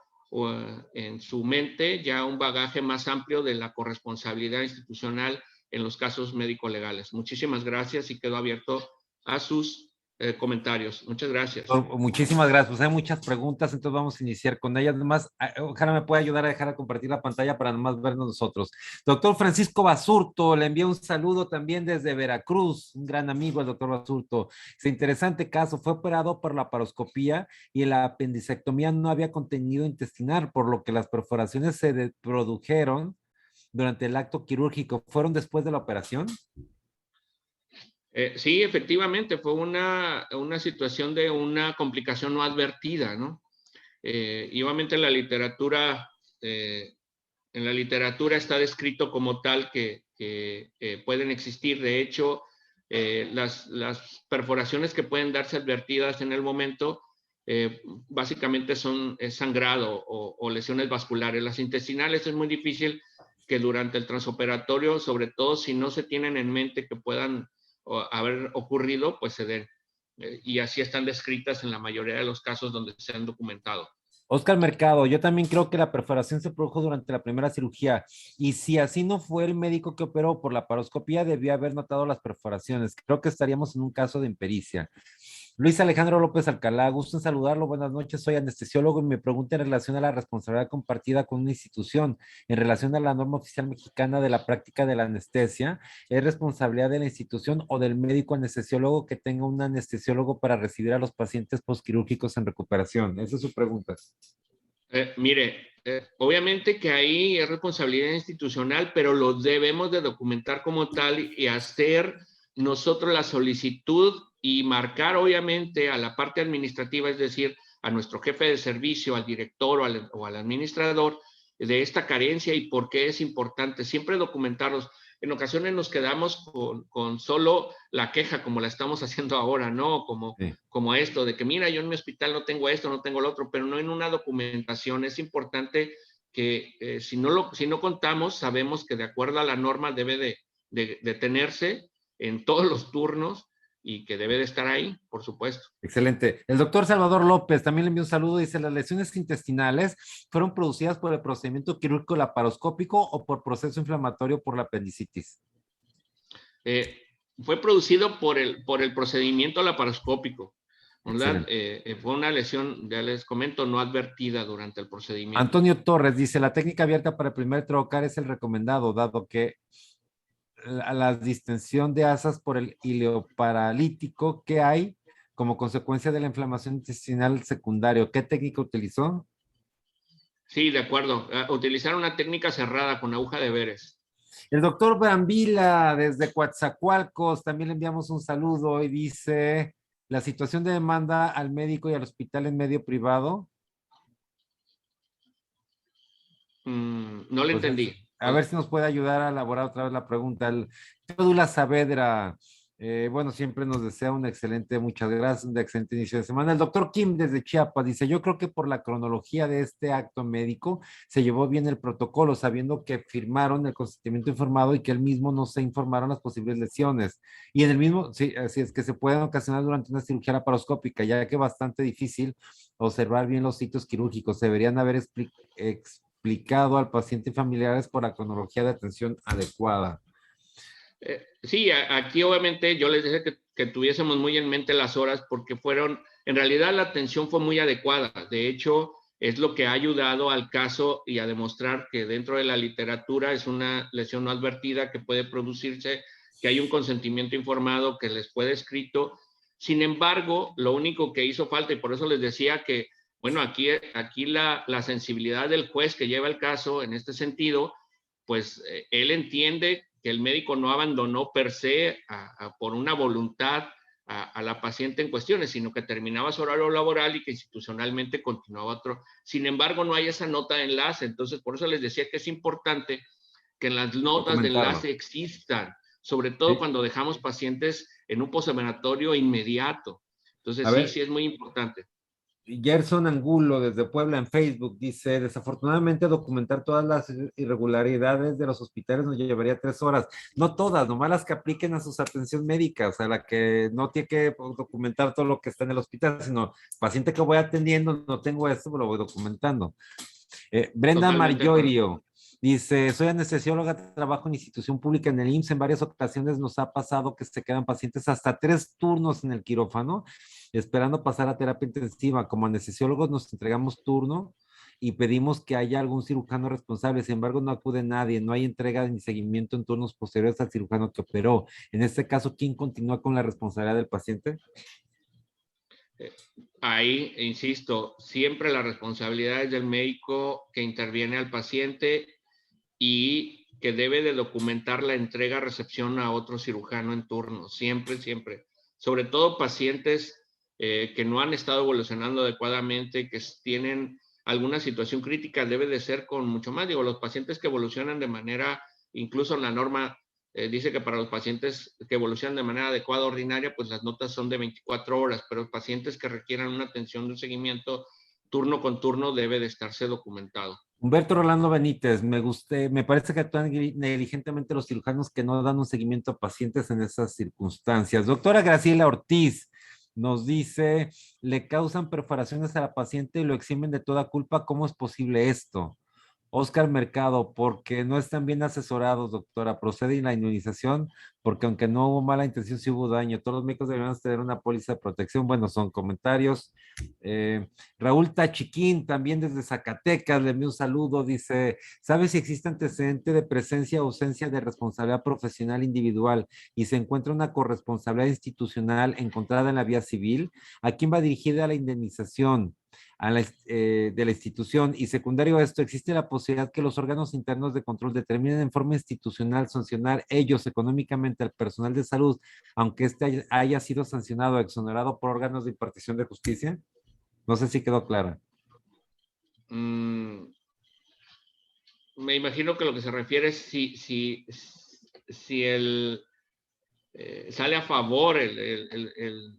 en su mente ya un bagaje más amplio de la corresponsabilidad institucional en los casos médico-legales. Muchísimas gracias y quedo abierto a sus comentarios. Muchas gracias. Muchísimas gracias. Pues hay muchas preguntas, entonces vamos a iniciar con ellas. Nomás, ojalá me pueda ayudar a dejar a compartir la pantalla para nomás vernos nosotros. Doctor Francisco Basurto, le envío un saludo también desde Veracruz, un gran amigo el doctor Basurto. Es interesante caso, fue operado por la laparoscopía y en la apendicectomía no había contenido intestinal, por lo que las perforaciones se produjeron durante el acto quirúrgico. ¿Fueron después de la operación? Sí, efectivamente, fue una situación de una complicación no advertida, ¿no? Y obviamente en la literatura está descrito como tal que pueden existir. De hecho, las perforaciones que pueden darse advertidas en el momento básicamente son sangrado o lesiones vasculares. Las intestinales es muy difícil que durante el transoperatorio, sobre todo si no se tienen en mente que puedan haber ocurrido, pues se den. Y así están descritas en la mayoría de los casos donde se han documentado. Oscar Mercado, yo también creo que la perforación se produjo durante la primera cirugía y si así no fue el médico que operó por la laparoscopía, debió haber notado las perforaciones. Creo que estaríamos en un caso de impericia. Luis Alejandro López Alcalá, gusto en saludarlo, buenas noches, soy anestesiólogo y me pregunta en relación a la responsabilidad compartida con una institución, en relación a la norma oficial mexicana de la práctica de la anestesia, ¿es responsabilidad de la institución o del médico anestesiólogo que tenga un anestesiólogo para recibir a los pacientes postquirúrgicos en recuperación? Esa es su pregunta. Mire, obviamente que ahí es responsabilidad institucional, pero lo debemos de documentar como tal y hacer nosotros la solicitud y marcar obviamente a la parte administrativa, es decir, a nuestro jefe de servicio, al director o al administrador de esta carencia y por qué es importante. Siempre documentarlos. En ocasiones nos quedamos con solo la queja, como la estamos haciendo ahora, ¿no? Como esto, de que mira, yo en mi hospital no tengo esto, no tengo lo otro, pero no en una documentación. Es importante que si no contamos, sabemos que de acuerdo a la norma debe de tenerse en todos los turnos y que debe de estar ahí, por supuesto. Excelente. El doctor Salvador López también le envió un saludo. Dice, ¿las lesiones intestinales fueron producidas por el procedimiento quirúrgico laparoscópico o por proceso inflamatorio por la apendicitis? Fue producido por el procedimiento laparoscópico, ¿verdad? Fue una lesión, ya les comento, no advertida durante el procedimiento. Antonio Torres dice, la técnica abierta para el primer trocar es el recomendado, dado que la distensión de asas por el ileoparalítico que hay como consecuencia de la inflamación intestinal secundario. ¿Qué técnica utilizó? Sí, de acuerdo. Utilizar una técnica cerrada con aguja de veres. El doctor Brambila, desde Coatzacoalcos, también le enviamos un saludo y dice, la situación de demanda al médico y al hospital en medio privado. No le Pues entendí. a ver si nos puede ayudar a elaborar otra vez la pregunta. El Teodula Saavedra, bueno, siempre nos desea un excelente, muchas gracias, un excelente inicio de semana. El doctor Kim desde Chiapas dice, yo creo que por la cronología de este acto médico se llevó bien el protocolo, sabiendo que firmaron el consentimiento informado y que él mismo no se informaron las posibles lesiones. Y en el mismo, sí, así es que se pueden ocasionar durante una cirugía laparoscópica, ya que es bastante difícil observar bien los sitios quirúrgicos. Se deberían haber explicado al paciente y familiares por la cronología de atención adecuada. Sí, aquí obviamente yo les dije que tuviésemos muy en mente las horas porque en realidad la atención fue muy adecuada. De hecho, es lo que ha ayudado al caso y a demostrar que dentro de la literatura es una lesión no advertida que puede producirse, que hay un consentimiento informado que les fue descrito. Sin embargo, lo único que hizo falta, y por eso les decía que, bueno, aquí la sensibilidad del juez que lleva el caso en este sentido, pues él entiende que el médico no abandonó per se por una voluntad a la paciente en cuestiones, sino que terminaba su horario laboral y que institucionalmente continuaba otro. Sin embargo, no hay esa nota de enlace. Entonces, por eso les decía que es importante que en las notas de enlace existan, sobre todo cuando dejamos pacientes en un postoperatorio inmediato. Entonces, sí es muy importante. Gerson Angulo desde Puebla en Facebook dice, desafortunadamente documentar todas las irregularidades de los hospitales nos llevaría 3 horas. No todas, nomás las que apliquen a sus atención médica, o sea, la que no tiene que documentar todo lo que está en el hospital, sino paciente que voy atendiendo, no tengo esto, lo voy documentando. Brenda Marjorio dice, soy anestesióloga, trabajo en institución pública en el IMSS. En varias ocasiones nos ha pasado que se quedan pacientes hasta 3 turnos en el quirófano, esperando pasar a terapia intensiva. Como anestesiólogos nos entregamos turno y pedimos que haya algún cirujano responsable. Sin embargo, no acude nadie, no hay entrega ni seguimiento en turnos posteriores al cirujano que operó. En este caso, ¿quién continúa con la responsabilidad del paciente? Ahí, insisto, siempre la responsabilidad es del médico que interviene al paciente y que debe de documentar la entrega-recepción a otro cirujano en turno, siempre, siempre. Sobre todo pacientes que no han estado evolucionando adecuadamente, que tienen alguna situación crítica, debe de ser con mucho más. Digo, los pacientes que evolucionan de manera, incluso la norma dice que para los pacientes que evolucionan de manera adecuada, ordinaria, pues las notas son de 24 horas, pero pacientes que requieran una atención de un seguimiento turno con turno debe de estarse documentado. Humberto Rolando Benítez, me parece que actúan negligentemente los cirujanos que no dan un seguimiento a pacientes en esas circunstancias. Doctora Graciela Ortiz nos dice, le causan perforaciones a la paciente y lo eximen de toda culpa. ¿Cómo es posible esto? Oscar Mercado, porque no están bien asesorados, doctora. Procede la inmunización, porque aunque no hubo mala intención, sí hubo daño. Todos los médicos deberían tener una póliza de protección. Bueno, son comentarios. Raúl Tachiquín, también desde Zacatecas, le envío un saludo. Dice, ¿sabe si existe antecedente de presencia o ausencia de responsabilidad profesional individual y se encuentra una corresponsabilidad institucional encontrada en la vía civil? ¿A quién va dirigida la indemnización? De la institución. Y secundario a esto, existe la posibilidad que los órganos internos de control determinen en forma institucional sancionar ellos económicamente al personal de salud, aunque este haya sido sancionado o exonerado por órganos de impartición de justicia. No sé si quedó clara. Me imagino que lo que se refiere es si sale a favor el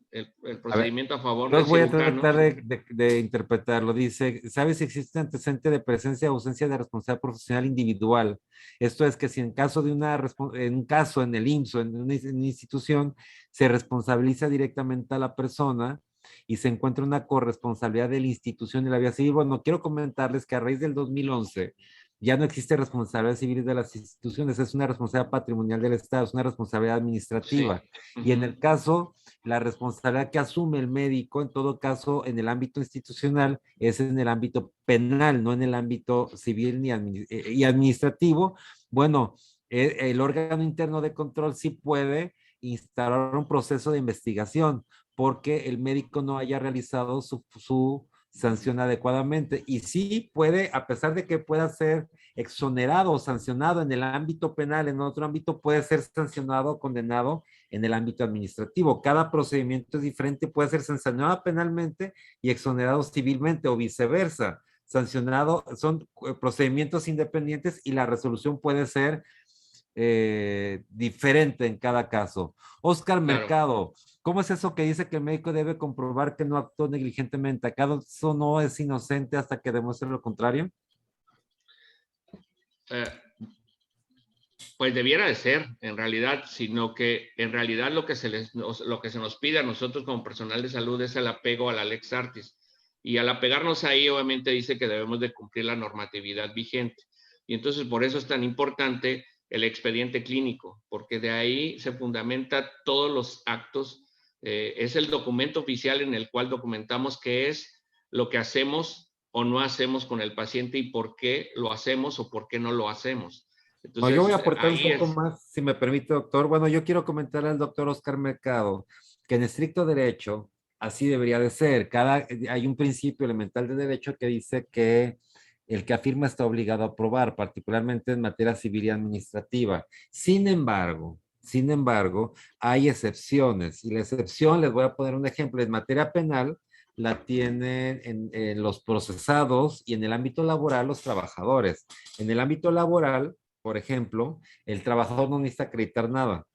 procedimiento a favor del Entonces voy a cirujano. tratar de interpretarlo. Dice, ¿sabe si existe antecedente de presencia o ausencia de responsabilidad profesional individual? Esto es que si en caso de en un caso en el IMSS o en una institución se responsabiliza directamente a la persona y se encuentra una corresponsabilidad de la institución y la vía civil. Bueno, quiero comentarles que a raíz del 2011 ya no existe responsabilidad civil de las instituciones, es una responsabilidad patrimonial del Estado, es una responsabilidad administrativa. Sí. Y en el caso, la responsabilidad que asume el médico, en todo caso, en el ámbito institucional, es en el ámbito penal, no en el ámbito civil y administrativo. Bueno, el órgano interno de control sí puede instaurar un proceso de investigación porque el médico no haya realizado su sanción adecuadamente. Y sí puede, a pesar de que pueda ser exonerado o sancionado en el ámbito penal, en otro ámbito puede ser sancionado o condenado en el ámbito administrativo. Cada procedimiento es diferente, puede ser sancionado penalmente y exonerado civilmente o viceversa. Sancionado son procedimientos independientes y la resolución puede ser diferente en cada caso. Oscar Mercado, ¿cómo es eso que dice que el médico debe comprobar que no actuó negligentemente? ¿Acaso no es inocente hasta que demuestre lo contrario? Pues debiera de ser, en realidad, sino que en realidad lo que se nos pide a nosotros como personal de salud es el apego a la lex artis. Y al apegarnos ahí, obviamente dice que debemos de cumplir la normatividad vigente. Y entonces por eso es tan importante el expediente clínico, porque de ahí se fundamenta todos los actos. Es el documento oficial en el cual documentamos qué es lo que hacemos o no hacemos con el paciente y por qué lo hacemos o por qué no lo hacemos. No, yo voy a Entonces, aportar un ahí poco es. más, si me permite, doctor. Bueno, yo quiero comentar al doctor Oscar Mercado que en estricto derecho así debería de ser. Hay un principio elemental de derecho que dice que el que afirma está obligado a probar, particularmente en materia civil y administrativa. Sin embargo, hay excepciones y la excepción, les voy a poner un ejemplo, en materia penal la tienen en los procesados y en el ámbito laboral los trabajadores. En el ámbito laboral, por ejemplo, el trabajador no necesita acreditar nada.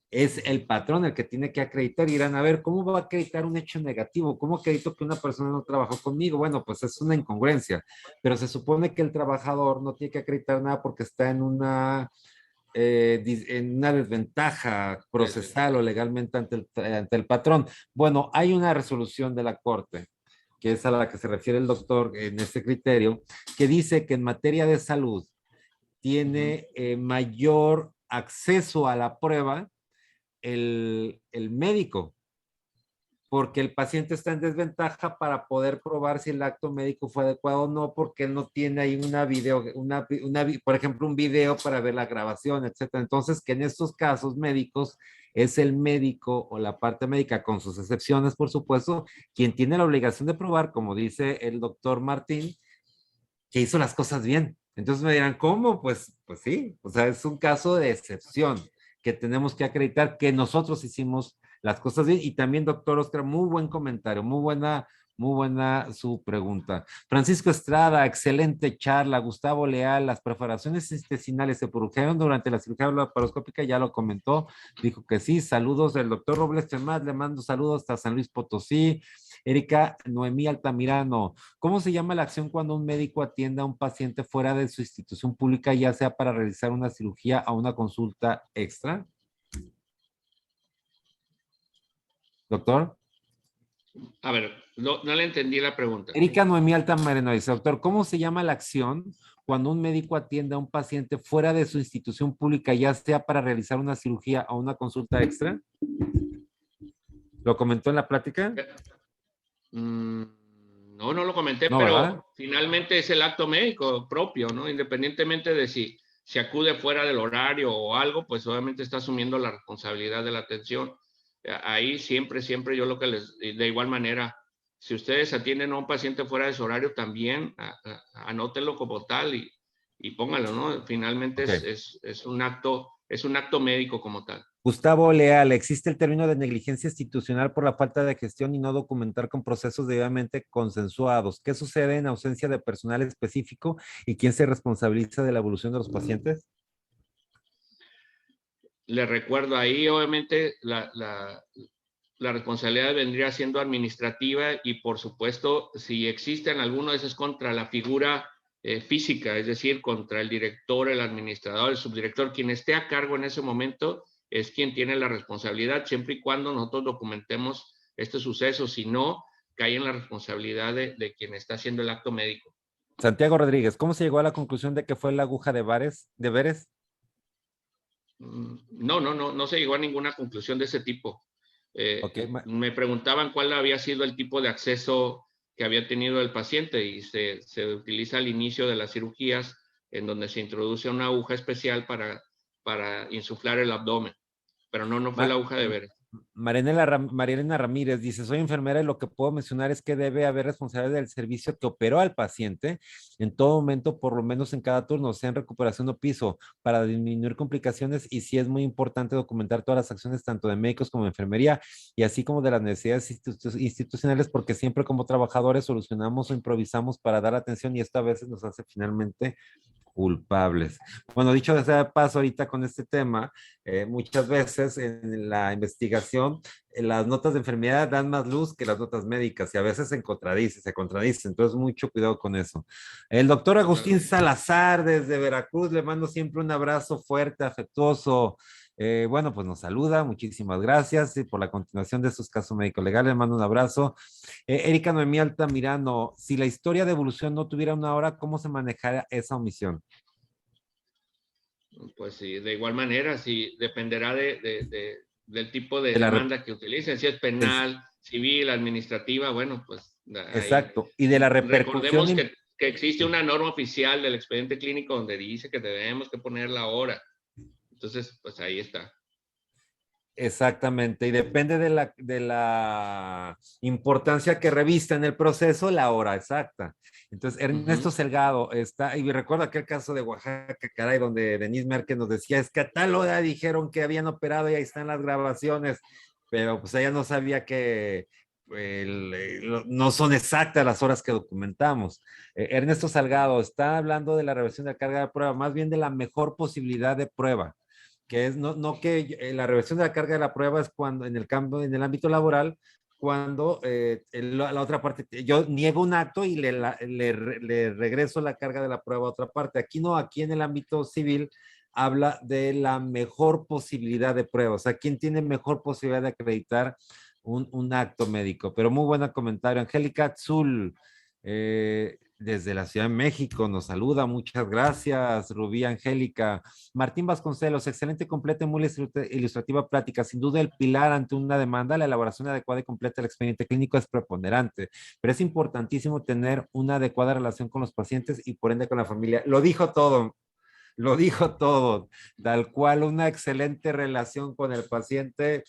Es el patrón el que tiene que acreditar y dirán, a ver, ¿cómo va a acreditar un hecho negativo? ¿Cómo acredito que una persona no trabajó conmigo? Bueno, pues es una incongruencia, pero se supone que el trabajador no tiene que acreditar nada porque está en una desventaja procesal o legalmente ante el patrón. Bueno, hay una resolución de la Corte, que es a la que se refiere el doctor en este criterio, que dice que en materia de salud tiene mayor acceso a la prueba el médico, porque el paciente está en desventaja para poder probar si el acto médico fue adecuado o no, porque él no tiene ahí por ejemplo, un video para ver la grabación, etcétera. Entonces, que en estos casos médicos es el médico o la parte médica, con sus excepciones, por supuesto, quien tiene la obligación de probar, como dice el doctor Martín, que hizo las cosas bien. Entonces me dirán, ¿cómo? Pues sí, o sea, es un caso de excepción que tenemos que acreditar que nosotros hicimos las cosas bien. Y también, doctor Oscar, muy buen comentario, muy buena su pregunta. Francisco Estrada, excelente charla. Gustavo Leal, las perforaciones intestinales se produjeron durante la cirugía laparoscópica, ya lo comentó, dijo que sí. Saludos del doctor Robles Temaz, le mando saludos hasta San Luis Potosí. Erika Noemí Altamirano, ¿cómo se llama la acción cuando un médico atiende a un paciente fuera de su institución pública, ya sea para realizar una cirugía o una consulta extra? Doctor. A ver, no le entendí la pregunta. Erika Noemí Altamirano dice, doctor, ¿cómo se llama la acción cuando un médico atiende a un paciente fuera de su institución pública, ya sea para realizar una cirugía o una consulta extra? ¿Lo comentó en la plática? No lo comenté, No, ¿verdad? pero finalmente es el acto médico propio, ¿no? Independientemente de si acude fuera del horario o algo, pues obviamente está asumiendo la responsabilidad de la atención. Ahí siempre yo lo que de igual manera, si ustedes atienden a un paciente fuera de su horario, también anótenlo como tal y pónganlo, ¿no? Finalmente Okay. es un acto médico como tal. Gustavo Leal, existe el término de negligencia institucional por la falta de gestión y no documentar con procesos debidamente consensuados. ¿Qué sucede en ausencia de personal específico y quién se responsabiliza de la evolución de los pacientes? le recuerdo ahí, obviamente, la responsabilidad vendría siendo administrativa y, por supuesto, si existen alguno de esos contra la figura física, es decir, contra el director, el administrador, el subdirector, quien esté a cargo en ese momento es quien tiene la responsabilidad, siempre y cuando nosotros documentemos este suceso. Si no, cae en la responsabilidad de quien está haciendo el acto médico. Santiago Rodríguez, ¿cómo se llegó a la conclusión de que fue la aguja de Beres? No se llegó a ninguna conclusión de ese tipo. Okay. Me preguntaban cuál había sido el tipo de acceso que había tenido el paciente y se utiliza al inicio de las cirugías en donde se introduce una aguja especial para insuflar el abdomen, pero no fue la aguja de Beres. Marielena Ramírez dice, soy enfermera y lo que puedo mencionar es que debe haber responsabilidad del servicio que operó al paciente en todo momento, por lo menos en cada turno, sea en recuperación o piso, para disminuir complicaciones, y sí es muy importante documentar todas las acciones tanto de médicos como de enfermería y así como de las necesidades institucionales, porque siempre como trabajadores solucionamos o improvisamos para dar atención y esto a veces nos hace finalmente culpables. Bueno, dicho de ese paso ahorita con este tema, muchas veces en la investigación las notas de enfermedad dan más luz que las notas médicas y a veces se contradice, entonces mucho cuidado con eso. El doctor Agustín Salazar desde Veracruz, le mando siempre un abrazo fuerte, afectuoso. Bueno, pues nos saluda, muchísimas gracias por la continuación de sus casos médico-legales, le mando un abrazo. Erika Noemí Altamirano, si la historia de evolución no tuviera una hora, ¿cómo se manejaría esa omisión? Pues sí, de igual manera, sí, dependerá del tipo de De la demanda que utilicen, si es penal, civil, administrativa, bueno, pues ahí. exacto, y de la Recordemos repercusión. que existe una norma oficial del expediente clínico donde dice que debemos que poner la hora. Entonces, pues ahí está. Exactamente, y depende de la importancia que revista en el proceso la hora exacta. Entonces, Ernesto Selgado está, y recuerdo aquel caso de Oaxaca, caray, donde Denise Merkel nos decía, es que a tal hora dijeron que habían operado y ahí están las grabaciones, pero pues ella no sabía que no son exactas las horas que documentamos. Ernesto Salgado está hablando de la revisión de la carga de prueba, más bien de la mejor posibilidad de prueba, que es no que la reversión de la carga de la prueba es cuando en el campo, en el ámbito laboral, cuando la otra parte, yo niego un acto y le regreso la carga de la prueba a otra parte. Aquí no, aquí en el ámbito civil habla de la mejor posibilidad de prueba, o sea, quién tiene mejor posibilidad de acreditar un acto médico. Pero muy buen comentario. Angélica Azul, desde la Ciudad de México, nos saluda, muchas gracias, Rubí Angélica. Martín Vasconcelos, excelente, completa y muy ilustrativa plática. Sin duda, el pilar ante una demanda, la elaboración adecuada y completa del expediente clínico es preponderante, pero es importantísimo tener una adecuada relación con los pacientes y por ende con la familia. Lo dijo todo, tal cual una excelente relación con el paciente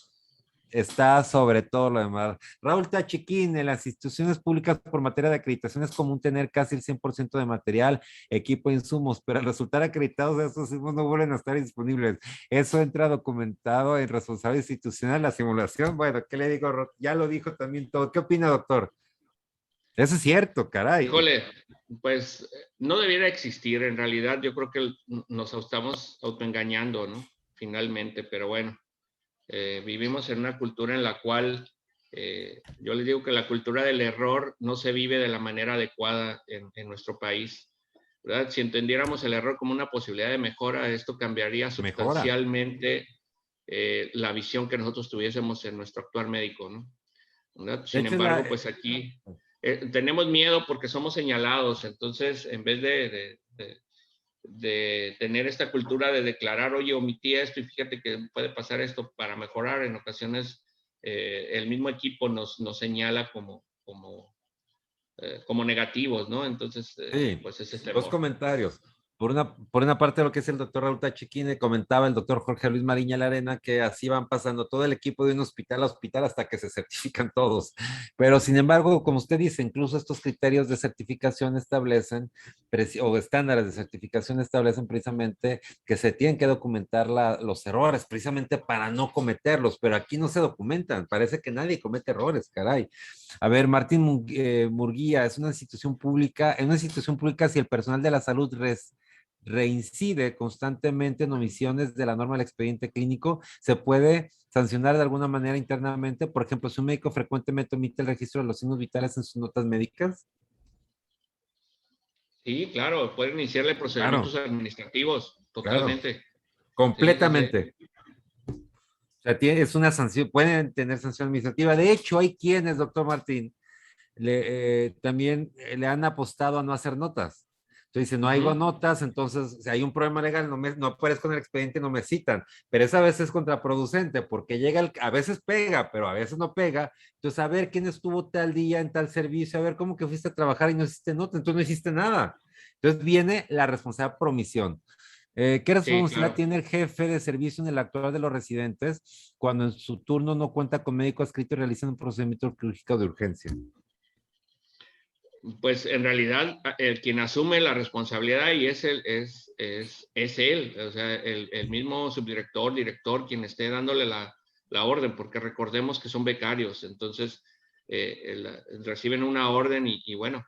está sobre todo lo demás. Raúl Tachiquín, en las instituciones públicas por materia de acreditación es común tener casi el 100% de material, equipo e insumos, pero al resultar acreditados estos insumos no vuelven a estar disponibles. Eso entra documentado en responsabilidad institucional, la simulación. Bueno, ¿qué le digo? Ya lo dijo también todo. ¿Qué opina, doctor? Eso es cierto, caray. Híjole, pues no debiera existir. En realidad, yo creo que nos estamos autoengañando, ¿no? Finalmente, pero bueno. Vivimos en una cultura en la cual yo les digo que la cultura del error no se vive de la manera adecuada en nuestro país, ¿verdad? Si entendiéramos el error como una posibilidad de mejora, esto cambiaría sustancialmente la visión que nosotros tuviésemos en nuestro actuar médico, ¿no? ¿Verdad? Sin embargo, pues aquí tenemos miedo porque somos señalados, entonces en vez de tener esta cultura de declarar, oye, omití esto y fíjate que puede pasar esto para mejorar, en ocasiones el mismo equipo nos señala como negativos, ¿no? Entonces, pues ese temor. Dos comentarios. Por una parte, lo que es el doctor Raúl Tachiquine, comentaba el doctor Jorge Luis Mariña Larena que así van pasando todo el equipo de un hospital a hospital hasta que se certifican todos. Pero sin embargo, como usted dice, incluso estos criterios de certificación establecen, o estándares de certificación establecen precisamente que se tienen que documentar los errores, precisamente para no cometerlos, pero aquí no se documentan. Parece que nadie comete errores, caray. A ver, Martín Murguía, es una institución pública, si el personal de la salud reincide constantemente en omisiones de la norma del expediente clínico, se puede sancionar de alguna manera internamente. Por ejemplo, si un médico frecuentemente omite el registro de los signos vitales en sus notas médicas. Sí, claro, pueden iniciarle Claro, procedimientos administrativos, claro, totalmente. Sí, sí, sí. completamente. O sea, es una sanción, pueden tener sanción administrativa. De hecho, hay quienes, doctor Martín, también le han apostado a no hacer notas. Entonces dice, no hago Ujú. notas, entonces si hay un problema legal, no aparezco en el expediente, no me citan. Pero esa a veces es contraproducente porque a veces pega, pero a veces no pega. Entonces, a ver quién estuvo tal día en tal servicio, a ver cómo que fuiste a trabajar y no hiciste nota, entonces no hiciste nada. Entonces viene la responsabilidad por omisión. ¿Qué Sí, responsabilidad claro. tiene el jefe de servicio en el actuar de los residentes cuando en su turno no cuenta con médico adscrito y realiza un procedimiento quirúrgico de urgencia? Pues en realidad el quien asume la responsabilidad y es él, o sea, el mismo subdirector, director, quien esté dándole la orden, porque recordemos que son becarios, entonces reciben una orden y bueno,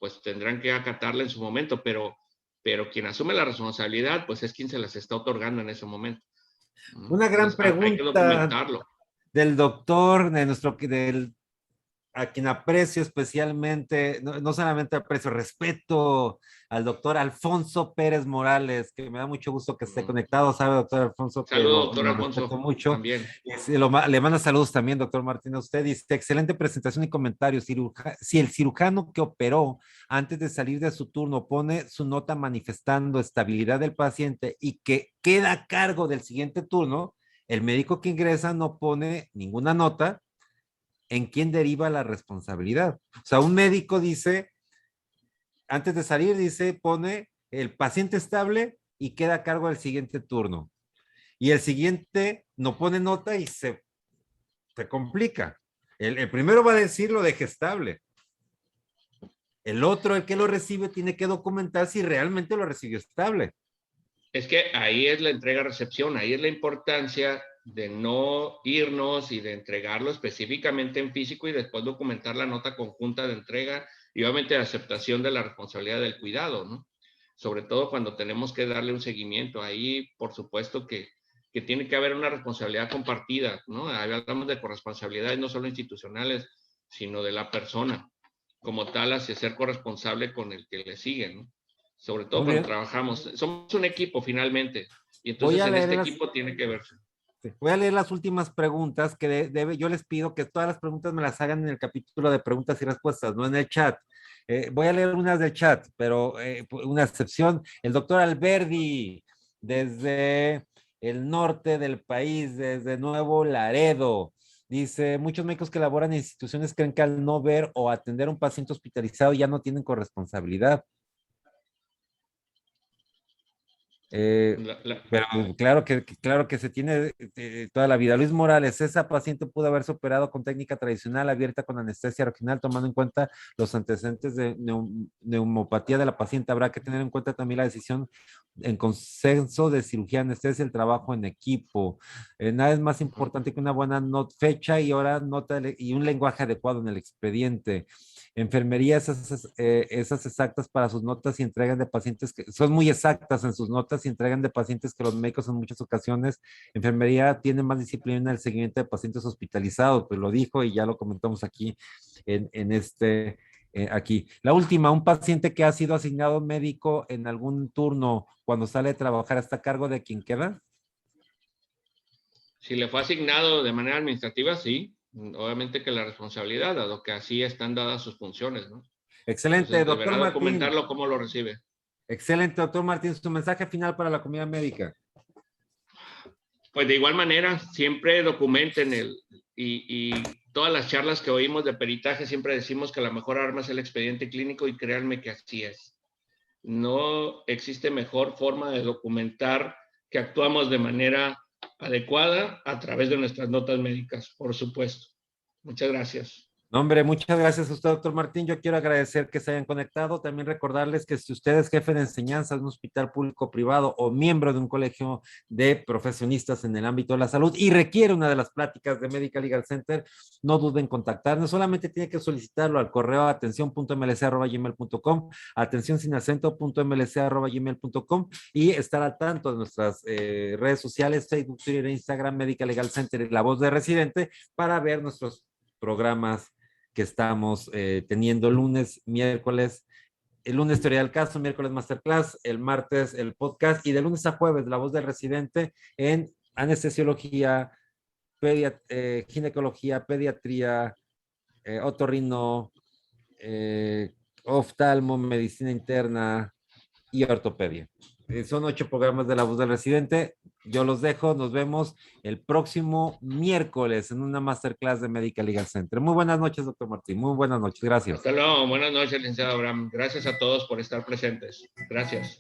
pues tendrán que acatarla en su momento, pero quien asume la responsabilidad, pues es quien se las está otorgando en ese momento. Una gran Entonces hay que pregunta documentarlo. del doctor, a quien aprecio especialmente, no solamente aprecio, respeto al doctor Alfonso Pérez Morales, que me da mucho gusto que esté conectado, sabe, doctor Alfonso, que Saludos, doctor lo respeto Alfonso, mucho. también. Le manda saludos también, doctor Martín, a usted. Dice, excelente presentación y comentarios. Si el cirujano que operó antes de salir de su turno pone su nota manifestando estabilidad del paciente y que queda a cargo del siguiente turno, el médico que ingresa no pone ninguna nota, ¿en quién deriva la responsabilidad? O sea, un médico dice, antes de salir, pone el paciente estable y queda a cargo del siguiente turno. Y el siguiente no pone nota y se complica. El primero va a decir lo de estable. El otro, el que lo recibe, tiene que documentar si realmente lo recibió estable. Es que ahí es la entrega-recepción, ahí es la importancia de no irnos y de entregarlo específicamente en físico y después documentar la nota conjunta de entrega y obviamente de aceptación de la responsabilidad del cuidado, ¿no? Sobre todo cuando tenemos que darle un seguimiento. Ahí, por supuesto que tiene que haber una responsabilidad compartida, ¿no? Ahí hablamos de corresponsabilidades no solo institucionales, sino de la persona como tal hacia ser corresponsable con el que le sigue, ¿no? Sobre todo Muy cuando bien. trabajamos. Somos un equipo finalmente, y Voy entonces a en leer este las, equipo tiene que verse. voy a leer las últimas preguntas que yo les pido que todas las preguntas me las hagan en el capítulo de preguntas y respuestas, no en el chat. Voy a leer unas del chat, pero una excepción. El doctor Alberdi, desde el norte del país, desde Nuevo Laredo, dice, muchos médicos que laboran en instituciones creen que al no ver o atender a un paciente hospitalizado ya no tienen corresponsabilidad. Eh, La, la, pero claro que se tiene toda la vida. Luis Morales, esa paciente pudo haberse operado con técnica tradicional abierta con anestesia regional, tomando en cuenta los antecedentes de neumopatía de la paciente. Habrá que tener en cuenta también la decisión en consenso de cirugía, anestesia, el trabajo en equipo. Nada es más importante que una buena fecha y hora, nota y un lenguaje adecuado en el expediente. Enfermería, esas exactas para sus notas y entregan de pacientes que son muy exactas en sus notas y entregan de pacientes que los médicos en muchas ocasiones, enfermería tiene más disciplina en el seguimiento de pacientes hospitalizados, pues lo dijo y ya lo comentamos aquí aquí. La última, un paciente que ha sido asignado médico en algún turno cuando sale de trabajar está a cargo de quien queda. si le fue asignado de manera administrativa, sí, obviamente que la responsabilidad, dado que así están dadas sus funciones, ¿no? Excelente, Entonces doctor deberá Martín. documentarlo cómo lo recibe. Excelente, doctor Martín. Su mensaje final para la comunidad médica. Pues de igual manera, siempre documenten y todas las charlas que oímos de peritaje siempre decimos que la mejor arma es el expediente clínico y créanme que así es. No existe mejor forma de documentar que actuamos de manera adecuada a través de nuestras notas médicas, por supuesto. Muchas gracias. No, hombre, muchas gracias a usted, doctor Martín. Yo quiero agradecer que se hayan conectado. También recordarles que si usted es jefe de enseñanza de un hospital público privado o miembro de un colegio de profesionistas en el ámbito de la salud y requiere una de las pláticas de Medical Legal Center, no duden en contactarnos. Solamente tiene que solicitarlo al correo atención.mlc@gmail.com, atención sin acento.mlc@gmail.com y estar al tanto de nuestras redes sociales, Facebook, Twitter, Instagram, Medical Legal Center y La Voz de Residente para ver nuestros programas que estamos teniendo lunes, miércoles, el lunes teoría del caso, miércoles masterclass, el martes el podcast y de lunes a jueves La Voz del Residente en anestesiología, ginecología, pediatría, otorrino, oftalmo, medicina interna y ortopedia. Son 8 programas de La Voz del Residente. Yo los dejo, nos vemos el próximo miércoles en una masterclass de Medical Legal Center. Muy buenas noches, doctor Martín. Muy buenas noches, gracias. Hasta luego, buenas noches, licenciado Abraham. Gracias a todos por estar presentes. Gracias.